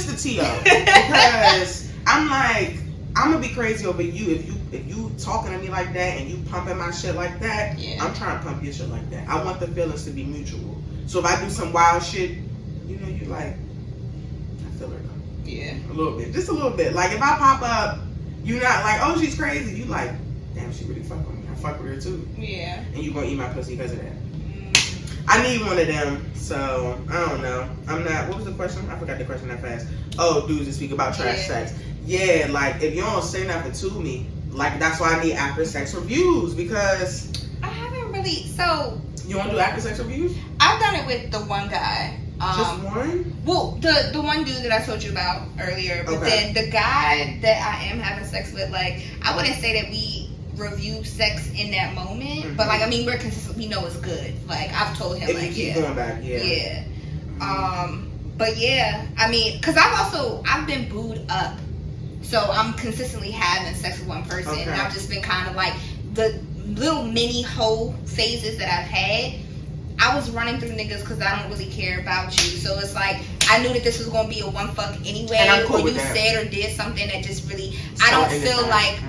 the TO. Because I'm like, I'm gonna be crazy over you if you talking to me like that and you pumping my shit like that. Yeah. I'm trying to pump your shit like that. I want the feelings to be mutual. So if I do some wild shit, you like, I feel her though. Yeah, a little bit, just a little bit. Like if I pop up, you not like, oh, she's crazy. You like, damn, she really fuck with me. I fuck with her too. Yeah. And you gonna eat my pussy because of that. I need one of them, so I don't know. I'm not. What was the question? I forgot the question that fast. Oh, dudes that speak about trash sex. Yeah, like if you don't say nothing to me, like that's why I need after sex reviews, because I haven't really. So you want to do after sex reviews? I've done it with the one guy. Just one? Well, the one dude that I told you about earlier, but then the guy that I am having sex with, like I wouldn't say that we review sex in that moment, but like I mean we're consistent. We know it's good. Like I've told him, if you keep going back, yeah. But yeah, I mean, because I've been booed up, so I'm consistently having sex with one person, and I've just been kind of like the little mini hoe phases that I've had. I was running through niggas because I don't really care about you, so it's like I knew that this was gonna be a one fuck anyway. And I'm cool when with you that. said or did something that just really, I don't feel like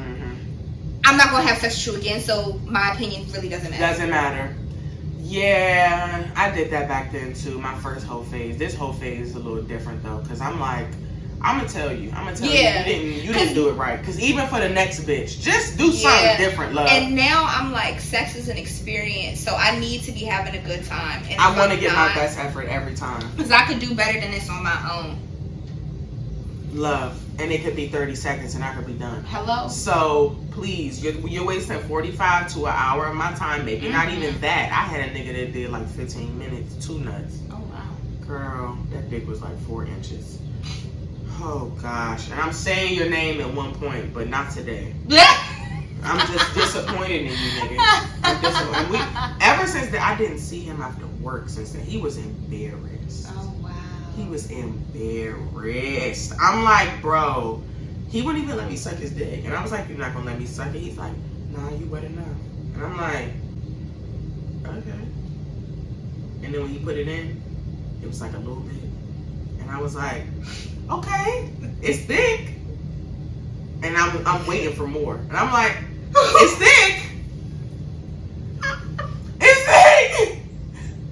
I'm not gonna have sex with you again, so my opinion really doesn't matter. Doesn't matter. Yeah, I did that back then too. My first whole phase. This whole phase is a little different though, because I'm like, I'm gonna tell you, you didn't do it right. Because even for the next bitch, just do something different, love. And now I'm like, sex is an experience, so I need to be having a good time. And I want to get my best effort every time. Because I could do better than this on my own. Love. And it could be 30 seconds and I could be done. Hello? So, please, you're wasting 45 to an hour of my time, maybe not even that. I had a nigga that did like 15 minutes, 2 nuts. Oh, wow. Girl, that dick was like 4 inches. Oh, gosh. And I'm saying your name at one point, but not today. I'm just disappointed in you, nigga. I'm disappointed. Ever since that, I didn't see him after work since then. He was embarrassed. Oh, wow. He was embarrassed. I'm like, bro, he wouldn't even let me suck his dick. And I was like, you're not gonna let me suck it? He's like, nah, you wet enough. And I'm like, okay. And then when he put it in, it was like a little bit. And I was like, okay, it's thick. And I'm waiting for more. And I'm like, it's thick. It's thick.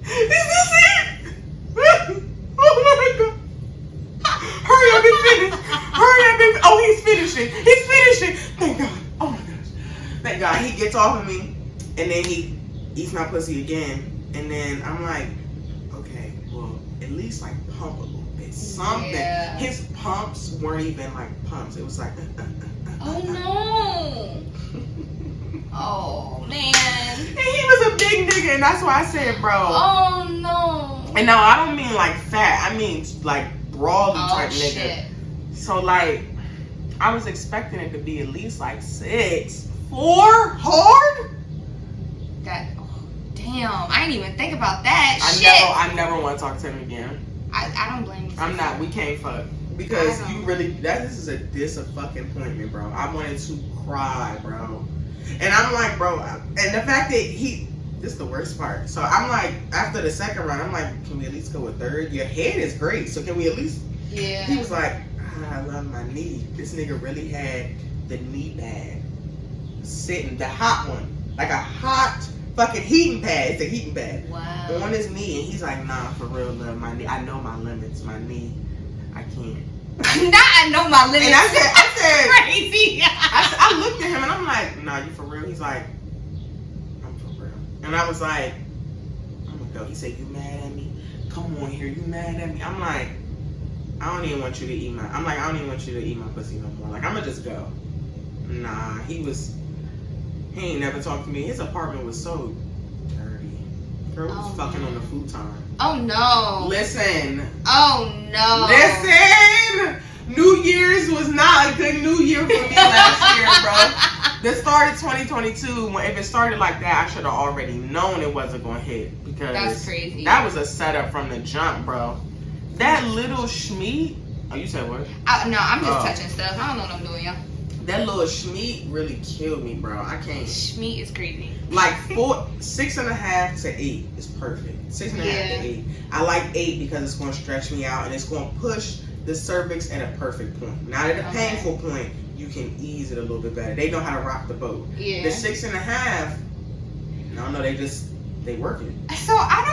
Is this it? Oh my God. Hurry up and finish. Hurry up and oh, he's finishing. He's finishing. Thank God. Oh my gosh. Thank God. He gets off of me and then he eats my pussy again. And then I'm like, okay, well, at least like pump a little bit. Something. Yeah. His pumps weren't even like pumps. It was like oh no. Oh man. And he was a big nigga, and that's why I said, bro. Oh no. And no, I don't mean like fat. I mean like broadly type nigga. Shit. So like, I was expecting it to be at least like 6, 4 hard. That. Oh, damn. I didn't even think about that. I never want to talk to him again. I don't blame you. I'm not. We can't fuck. because you really this is a disappointment, bro. I wanted to cry, bro. And I'm like, bro, and the fact that this is the worst part. So I'm like, after the second round, I'm like, can we at least go with third? Your head is great, so can we at least? Yeah. He was like, I love my knee. This nigga really had the knee pad sitting, the hot one, like a hot fucking heating pad. It's a heating pad. Wow. On his knee, and he's like, nah, for real, love, my knee. I know my limits. My knee, I can't. I know my limits. And I said, crazy. I looked at him and I'm like, nah, you for real? He's like, I'm for real. And I was like, I'm gonna go. He said, you mad at me? Come on here, you mad at me? I'm like, I don't even want you to eat my. I'm like, I don't even want you to eat my pussy no more. Like, I'm gonna just go. Nah, he ain't never talked to me. His apartment was so dirty. Girl was fucking on the futon. Oh no. Listen. Oh no. Listen. New Year's was not a good New Year for me last year, bro. The start of 2022, if it started like that, I should have already known it wasn't gonna hit, because that's crazy. That was a setup from the jump, bro. That little schmeat. Oh, you said what? No, I'm just touching stuff. I don't know what I'm doing, y'all. That little schmeat really killed me, bro. I can't. Schmeat is crazy. Like 6.5 to 8 is perfect. 6.5 to 8. I like 8 because it's going to stretch me out and it's going to push the cervix at a perfect point. Not at a painful point. You can ease it a little bit better. They know how to rock the boat. Yeah. The 6.5, no, they work it. So I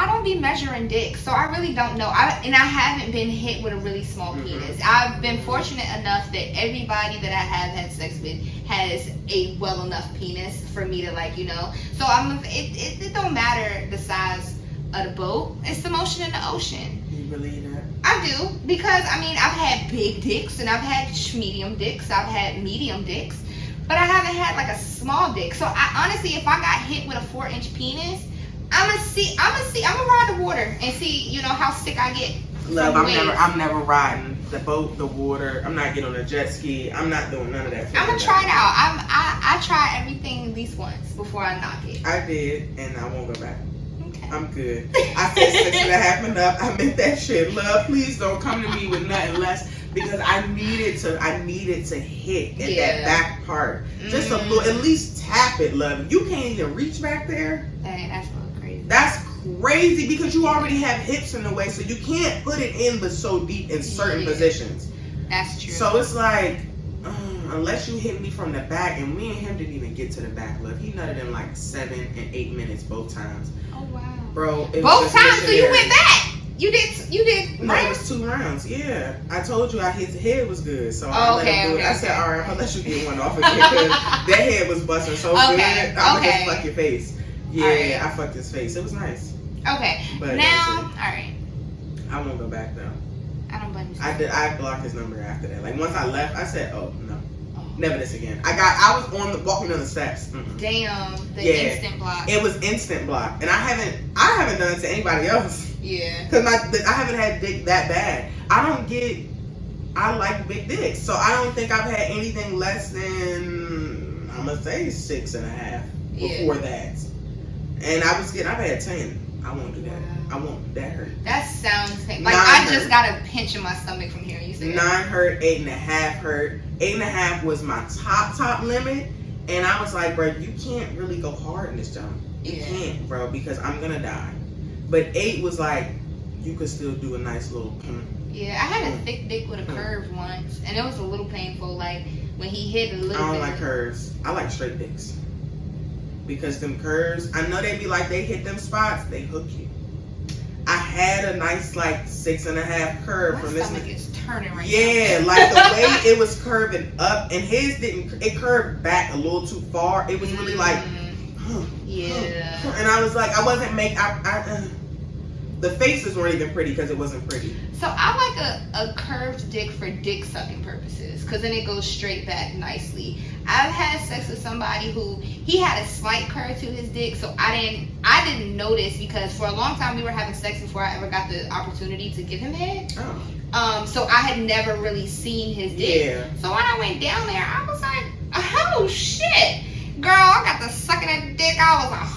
don't be measuring dicks, so I really don't know. I haven't been hit with a really small penis. I've been fortunate enough that everybody that I have had sex with has a well enough penis for me to So it don't matter the size of the boat. It's the motion in the ocean. You believe that? I do, because I've had big dicks and I've had medium dicks. I've had medium dicks. But I haven't had like a small dick. So I honestly, if I got hit with a 4-inch penis, I'm gonna ride the water and see, how sick I get. Love, I'm never riding the boat, the water. I'm not getting on a jet ski. I'm not doing none of that. I'm gonna try it out. I try everything at least once before I knock it. I did, and I won't go back. Okay. I'm good. I said 6.5 and up. I meant that shit. Love, please don't come to me with nothing less. Because I needed to hit at that back part. Just a little, at least tap it, love. You can't even reach back there. Dang, that's a little crazy. That's crazy because you already have hips in the way, so you can't put it in but so deep in certain positions. That's true. So it's like, unless you hit me from the back, and me and him didn't even get to the back, love. He nutted in like 7 and 8 minutes both times. Oh wow. Bro, both times, so you went back. You did. No, it was 2 rounds. Yeah, I told you his head was good, so I let him do it. I said, all right, I'll let you get one off again because that head was busting so good. I'm gonna just fuck your face. Yeah, right. I fucked his face. It was nice. Okay. But now, all right. I won't go back though. I don't blame you. I blocked his number after that. Like once I left, I said, oh no. Never this again. I was walking down the steps. Damn, instant block. It was instant block, and I haven't done it to anybody else. Yeah. Because I haven't had dick that bad. I like big dicks, so I don't think I've had anything less than, I'm gonna say 6.5 before that. And I've had 10. I won't do that. I won't. That hurt. That sounds like I just got a pinch in my stomach from hearing you say 9 that. hurt, 8.5 hurt. 8.5 was my top limit, and I was like, bro, you can't really go hard in this jump. You can't, bro, because I'm gonna die. But 8 was like, you could still do a nice little pump. Yeah, I had a thick dick with a curve once, and it was a little painful. Like when he hit a little bit. I don't like curves. I like straight dicks. Because them curves, I know they be like, they hit them spots, they hook you. I had a nice like 6.5 curve from this. My stomach is turning right now. Yeah, like the way it was curving up, and his didn't. It curved back a little too far. It was really like, and I was like, I wasn't making. The faces weren't even pretty because it wasn't pretty. So I like a curved dick for dick sucking purposes, because then it goes straight back nicely. I've had sex with somebody who he had a slight curve to his dick, so I didn't notice, because for a long time we were having sex before I ever got the opportunity to give him head. So I had never really seen his dick. Yeah. So when I went down there, I was like, oh shit, girl, I got the sucking that dick. I was like,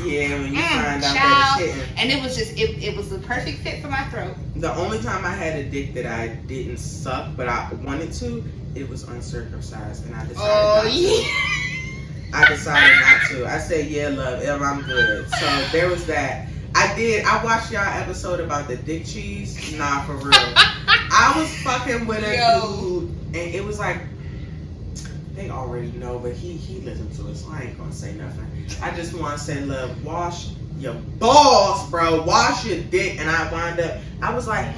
Yeah, when you find out that it's hitting. And it was just, it was the perfect fit for my throat. The only time I had a dick that I didn't suck, but I wanted to, it was uncircumcised, and I decided not to. I decided not to. I said, yeah, love, I'm good. So there was that. I watched y'all episode about the dick cheese. Nah, for real. I was fucking with a dude, and it was like, they already know, but he listened to it, so I ain't gonna say nothing. I just want to say, love, wash your balls, bro. Wash your dick. And I wound up, I was like,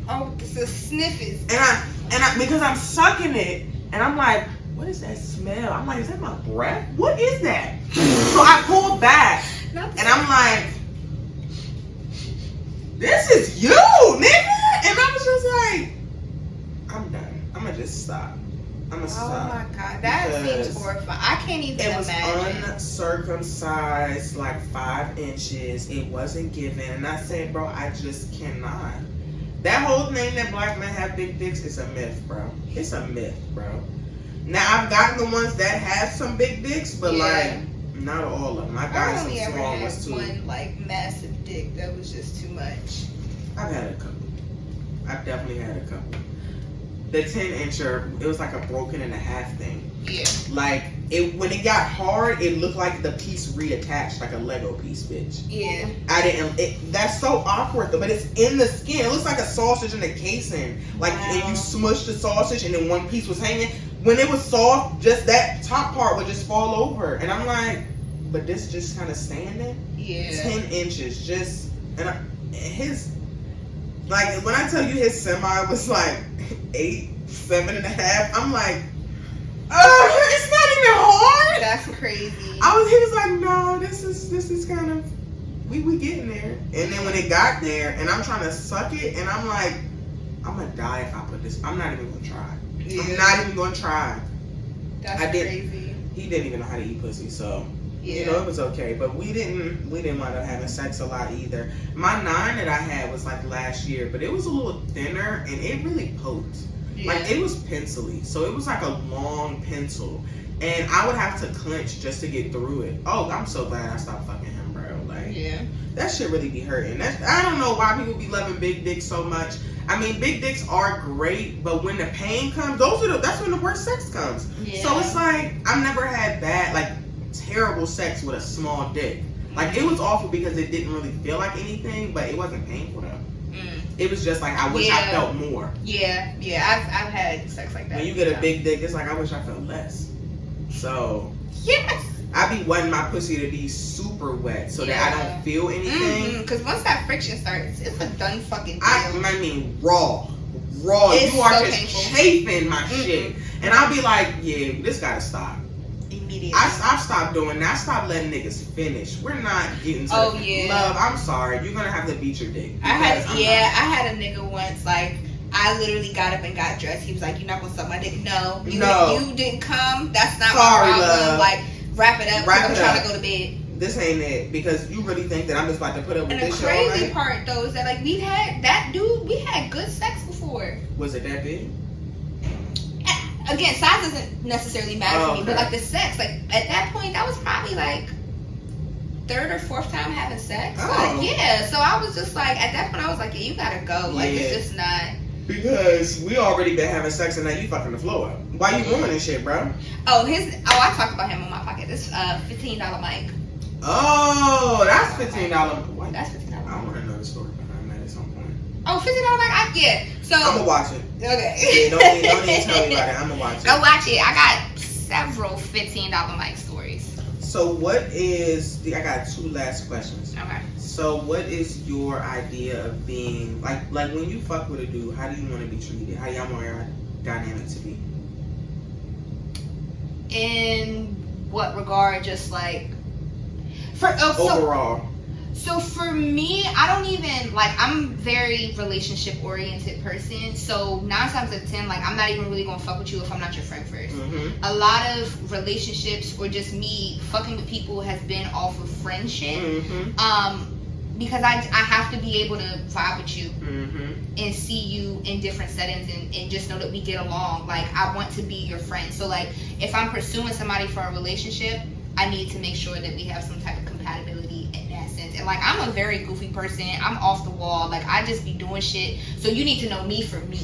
oh, it's a sniffers. And I because I'm sucking it, and I'm like, what is that smell? I'm like, is that my breath? What is that? So I pulled back, and I'm like, this is you, nigga. And I was just like, I'm done. I'm gonna just stop. I'm gonna stop. Oh my god, that seems horrifying. I can't even imagine. It was uncircumcised, like 5 inches. It wasn't given. And I said, bro, I just cannot. That whole thing that black men have big dicks is a myth, bro. It's a myth, bro. Now, I've gotten the ones that have some big dicks, but like, not all of them. I got some small ones too. One like massive dick that was just too much. I've had a couple. I've definitely had a couple. The 10-incher, it was like a broken in half thing. Yeah. Like, when it got hard, it looked like the piece reattached, like a Lego piece, bitch. Yeah. That's so awkward though, but it's in the skin. It looks like a sausage in the casing. Like, and you smush the sausage and then one piece was hanging. When it was soft, just that top part would just fall over. And I'm like, but this just kind of standing? Yeah. 10 inches, just, like, when I tell you his semi was like 8, 7.5, I'm like, it's not even hard. That's crazy. He was like, no, this is kind of, we getting there. And then when it got there, and I'm trying to suck it, and I'm like, I'm gonna die if I put this. I'm not even gonna try. Yeah. I'm not even gonna try. That's crazy. He didn't even know how to eat pussy, so. Yeah. You know, it was okay, but we didn't wind up having sex a lot either. My 9 that I had was like last year, but it was a little thinner and it really poked. Yeah. Like, it was pencily, so it was like a long pencil, and I would have to clench just to get through it. Oh, I'm so glad I stopped fucking him, bro. Like, yeah, that shit really be hurting. I don't know why people be loving big dicks so much. I mean, big dicks are great, but when the pain comes, that's when the worst sex comes. Yeah. So it's like, I've never had bad, like, terrible sex with a small dick. Like, it was awful because it didn't really feel like anything, but it wasn't painful though. It was just like, I wish I felt more. Yeah, I've had sex like that. When you get a big dick, it's like, I wish I felt less. So yes, I be wanting my pussy to be super wet so that I don't feel anything. Because once that friction starts, it's a done fucking deal. I mean, raw. It's you are so just painful. Chafing my shit, and I'll be like, yeah, this gotta stop. I've stopped doing that. I stopped letting niggas finish. We're not getting to love. I'm sorry. You're gonna have to beat your dick. I had a nigga once, like, I literally got up and got dressed. He was like, you're not gonna suck my dick. No. You didn't come. That's not my problem. Love. Like, wrap it up. I'm trying to go to bed. This ain't it, because you really think that I'm just about to put up with this shit all night? And the crazy part though is that, like, we had good sex before. Was it that big? Again, size doesn't necessarily matter for me, but like the sex, like at that point, that was probably like 3rd or 4th time having sex. Like, yeah, so I was just like, at that point, I was like, yeah, you gotta go. Like, it's just not. Because we already been having sex and now you fucking the floor up. Why you ruining shit, bro? I talked about him on my pocket. This $15 mic. Oh, that's $15. What? That's $15. I want to know the story behind that at some point. Oh, $15 mic? So I'm gonna watch it. Okay. Yeah, don't even tell me about it. I'm gonna watch it. Go watch it. I got several $15 mic stories. So I got 2 last questions. Okay. So what is your idea of being, like when you fuck with a dude, how do you want to be treated? How y'all want your dynamic to be? In what regard? Just like overall. So for me, I don't even, like, I'm very relationship oriented person. So 9 times out of 10, like, I'm not even really gonna fuck with you if I'm not your friend first. Mm-hmm. A lot of relationships or just me fucking with people has been off of friendship. Mm-hmm. Because I have to be able to vibe with you and see you in different settings and just know that we get along. Like, I want to be your friend. So like, if I'm pursuing somebody for a relationship, I need to make sure that we have some type of compatibility in that sense. And like, I'm a very goofy person. I'm off the wall. Like, I just be doing shit. So you need to know me for me.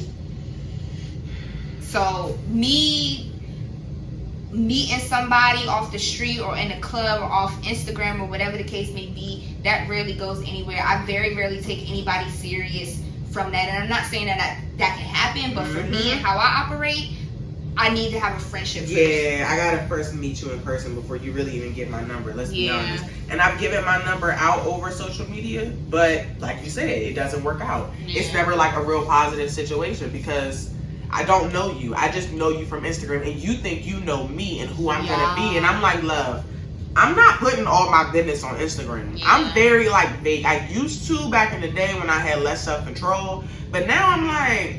So me meeting somebody off the street or in a club or off Instagram or whatever the case may be, that rarely goes anywhere. I very rarely take anybody serious from that. And I'm not saying that can happen, but for me and how I operate, I need to have a friendship first. Yeah, I gotta first meet you in person before you really even get my number. Let's be honest. And I've given my number out over social media, but like you said, it doesn't work out. Yeah. It's never like a real positive situation because I don't know you. I just know you from Instagram, and you think you know me and who I'm gonna be. And I'm like, love, I'm not putting all my business on Instagram. I'm very like vague. I used to back in the day when I had less self-control, but now I'm like,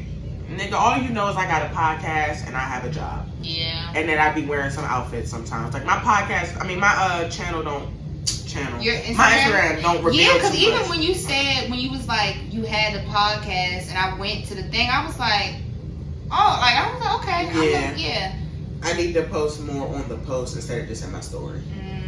nigga, all you know is I got a podcast and I have a job. Yeah. And then I be wearing some outfits sometimes. Like my podcast, I mean my channel don't Your Instagram? My Instagram don't reveal. Yeah, because even when you said, when you was like, you had a podcast and I went to the thing, I was like, oh, like, I was like, okay. Yeah. I need to post more on the post instead of just in my story.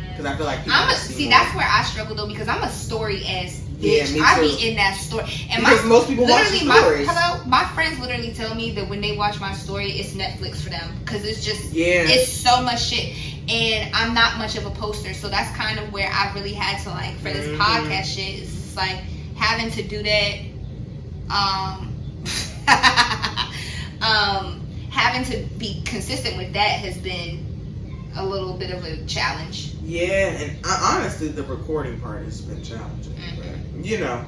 Because I feel like people see that's where I struggle though, because I'm a story ass bitch. Yeah, me too. I be in that story. And because most people watch the stories. My friends literally tell me that when they watch my story, it's Netflix for them. Because it's just, it's so much shit. And I'm not much of a poster. So that's kind of where I really had to, like, for this podcast shit, it's just like having to do that. Having to be consistent with that has been a little bit of a challenge. Yeah, and honestly, the recording part has been challenging. But, you know,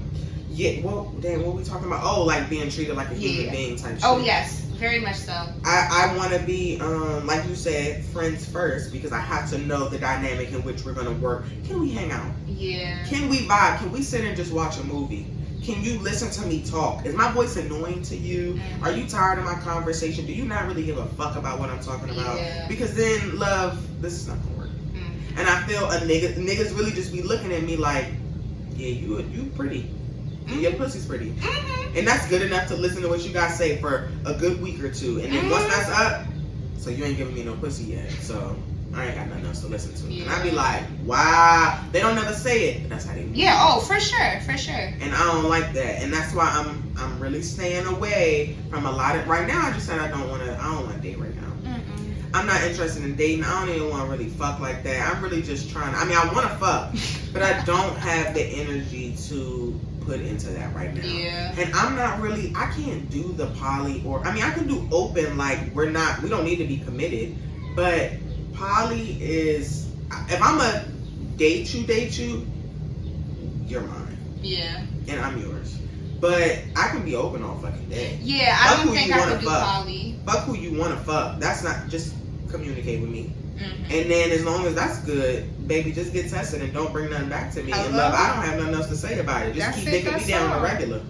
well, damn, what we talking about? Oh, like being treated like a human being type shit. Oh, yes, very much so. I want to be, like you said, friends first, because I have to know the dynamic in which we're going to work. Can we hang out? Yeah. Can we vibe? Can we sit and just watch a movie? Can you listen to me talk? Is my voice annoying to you? Are you tired of my conversation? Do you not really give a fuck about what I'm talking about? Yeah. Because then, love, this is not gonna work. And I feel niggas really just be looking at me like, yeah, you pretty. Your pussy's pretty. And that's good enough to listen to what you guys say for a good week or two. And then once that's up, so you ain't giving me no pussy yet. So I ain't got nothing else to listen to. And I be like, wow. They don't never say it, but that's how they do it. Oh, for sure. And I don't like that. And that's why I'm really staying away from a lot of, right now I just said I don't want to date right now. I'm not interested in dating. I don't even want to really fuck like that. I'm really just trying, I mean, I want to fuck, but I don't have the energy to put into that right now. Yeah. And I'm not really, I can't do the poly or, I mean, I can do open, like we don't need to be committed, but poly is, if I'm a date you, you're mine. Yeah. And I'm yours. But I can be open all fucking day. Yeah, I don't think I can do poly. Fuck who you want to fuck. That's not, just communicate with me. And then as long as that's good, baby, just get tested and don't bring nothing back to me. And love, I don't have nothing else to say about it. Just keep dicking me down on the regular.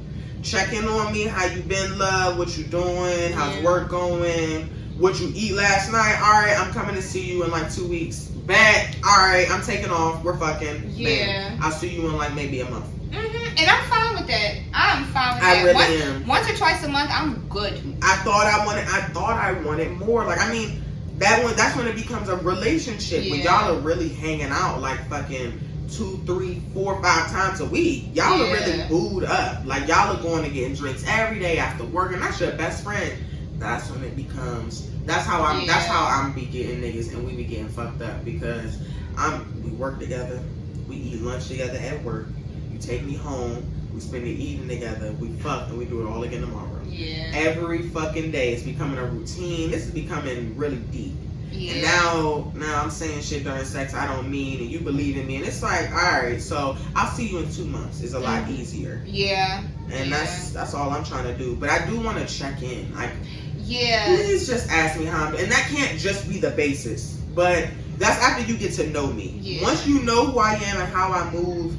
Check in on me, how you been, love, what you doing, how's work going, what you eat last night. Alright, I'm coming to see you in like 2 weeks. Bet. Alright, I'm taking off. We're fucking. Yeah. Man, I'll see you in like maybe a month. And I'm fine with that. I'm fine with that. I really am. Once or twice a month, I'm good. I thought I wanted more. Like, I mean, that's when it becomes a relationship. When y'all are really hanging out like fucking 2, 3, 4, 5 times a week. Y'all are really booed up. Like, y'all are going to get drinks every day after work, and that's your best friend. That's when it becomes. That's how I'm be getting niggas, and we be getting fucked up because we work together, we eat lunch together at work. You take me home, we spend the evening together, we fuck, and we do it all again tomorrow. Yeah. Every fucking day, it's becoming a routine. This is becoming really deep. Yeah. And now I'm saying shit during sex I don't mean, and you believe in me, and it's like, all right, so I'll see you in 2 months. It's a lot easier. Yeah. And that's all I'm trying to do. But I do want to check in, like. Yeah. Please just ask me how I'm doing. And that can't just be the basis. But that's after you get to know me. Yeah. Once you know who I am and how I move,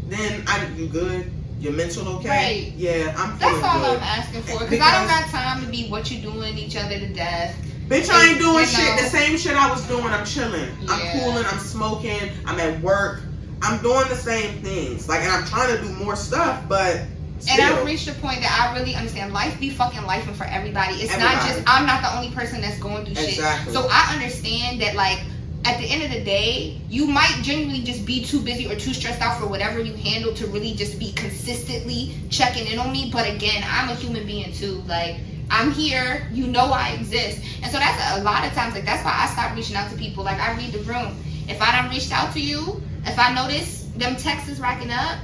then you good? Your mental okay? Right. Yeah, I'm feeling good. That's all I'm asking for. Because I don't got time to be what you doing each other to death. Bitch, I ain't doing shit. The same shit I was doing. I'm chilling. Yeah. I'm cooling. I'm smoking. I'm at work. I'm doing the same things. Like, and I'm trying to do more stuff, but... And I've reached a point that I really understand life be fucking lifing for everybody. It's not just, I'm not the only person that's going through shit. So I understand that, like, at the end of the day, you might genuinely just be too busy or too stressed out for whatever you handle to really just be consistently checking in on me. But again, I'm a human being too. Like, I'm here, you know I exist. And so that's a lot of times, like, that's why I stopped reaching out to people. Like, I read the room. If I done reached out to you, if I notice them texts is racking up,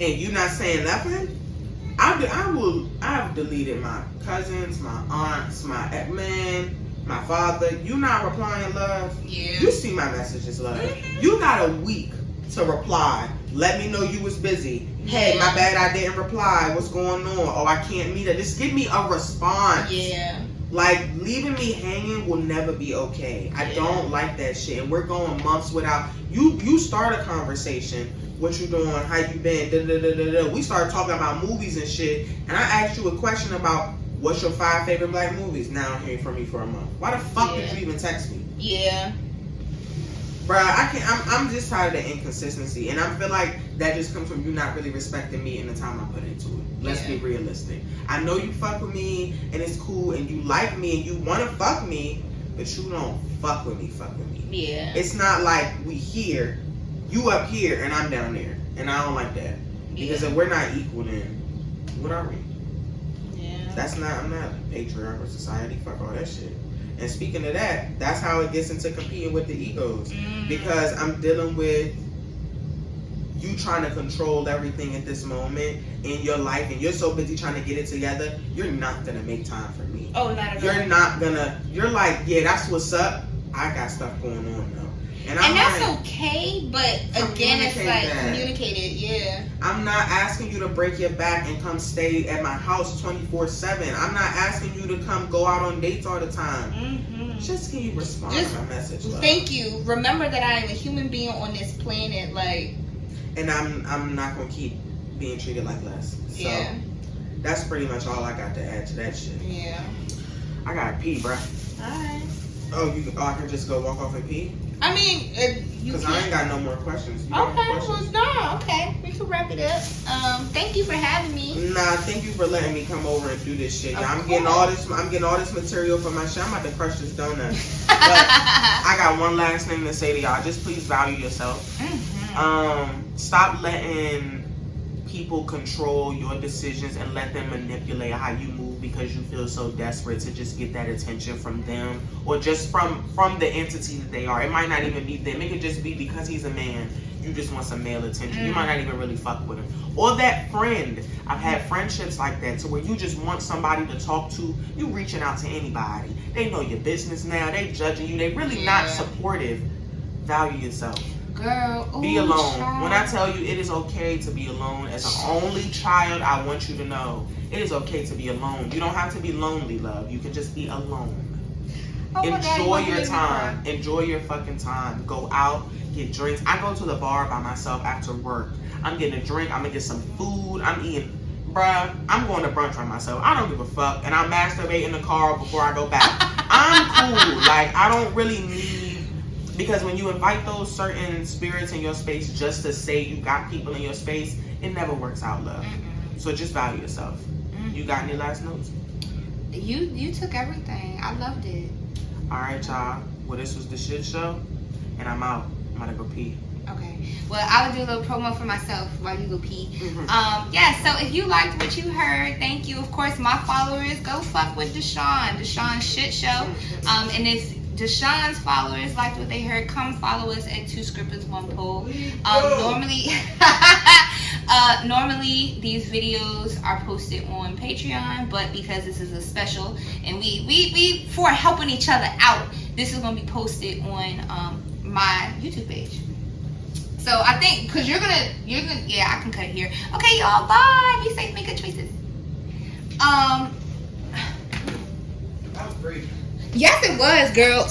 and you not saying nothing, I've deleted my cousins, my aunts, my man, my father. You not replying, love? Yeah. You see my messages, love. You got a week to reply. Let me know you was busy. Hey, my bad, I didn't reply. What's going on? Oh, I can't meet her. Just give me a response. Yeah. Like, leaving me hanging will never be okay. I don't like that shit. And we're going months without you start a conversation. What you doing? How you been? Da, da, da, da, da. We started talking about movies and shit. And I asked you a question about what's your 5 favorite black movies. Now I'm hearing from you for a month. Why the fuck did you even text me? Yeah. Bruh, I'm just tired of the inconsistency. And I feel like that just comes from you not really respecting me and the time I put into it. Let's be realistic. I know you fuck with me and it's cool and you like me and you want to fuck me, but you don't fuck with me. Yeah. It's not like we here, you up here and I'm down there. And I don't like that. Because if we're not equal, then what are we? Yeah. I'm not a patriarchal society. Fuck all that shit. And speaking of that, that's how it gets into competing with the egos. Because I'm dealing with you trying to control everything at this moment in your life, and you're so busy trying to get it together, you're not gonna make time for me. Oh, not at all. You're like, yeah, that's what's up. I got stuff going on though. And that's like, okay, but again, it's like communicate it, yeah. I'm not asking you to break your back and come stay at my house 24/7. I'm not asking you to come go out on dates all the time. Just can you respond to my message, love? Thank you. Remember that I am a human being on this planet, like. And I'm not gonna keep being treated like less. So that's pretty much all I got to add to that shit. Yeah. I gotta pee, bruh. Alright. I can just go walk off and pee? I mean, because I ain't got no more questions. Okay, we can wrap it up. Thank you for having me. Nah, thank you for letting me come over and do this shit. I'm getting all this material for my shit. I'm about to crush this donut. But I got one last thing to say to y'all. Just please value yourself. Stop letting people control your decisions and let them manipulate how you move because you feel so desperate to just get that attention from them or just from the entity that they are. It might not even be them. It could just be because he's a man, you just want some male attention. You might not even really fuck with him. Or that friend. I've had friendships like that to where you just want somebody to talk to. You reaching out to anybody. They know your business now. They judging you. They really not supportive. Value yourself. Girl, be alone. Child. When I tell you it is okay to be alone, as an only child, I want you to know it is okay to be alone. You don't have to be lonely, love. You can just be alone. Enjoy your time. Enjoy your fucking time. Go out, get drinks. I go to the bar by myself after work. I'm getting a drink. I'm gonna get some food. I'm eating. Bruh, I'm going to brunch by myself. I don't give a fuck. And I masturbate in the car before I go back. I'm cool. Like, I don't really need. Because when you invite those certain spirits in your space just to say you got people in your space, it never works out, love. So just value yourself. You got any last notes? You took everything. I loved it. All right, y'all. Well, this was the shit show, and I'm out. I'm gonna go pee. Okay. Well, I would do a little promo for myself while you go pee. So if you liked what you heard, thank you. Of course, my followers, go fuck with DeShawne's Shit Show. And if DeShawne's followers liked what they heard, come follow us at 2 Skrippas 1 Pole. Normally these videos are posted on Patreon, but because this is a special and we for helping each other out, this is gonna be posted on my YouTube page. So I think because you're gonna I can cut it here. Okay, y'all, bye. Be safe, make good choices. That was great. Yes, it was, girl.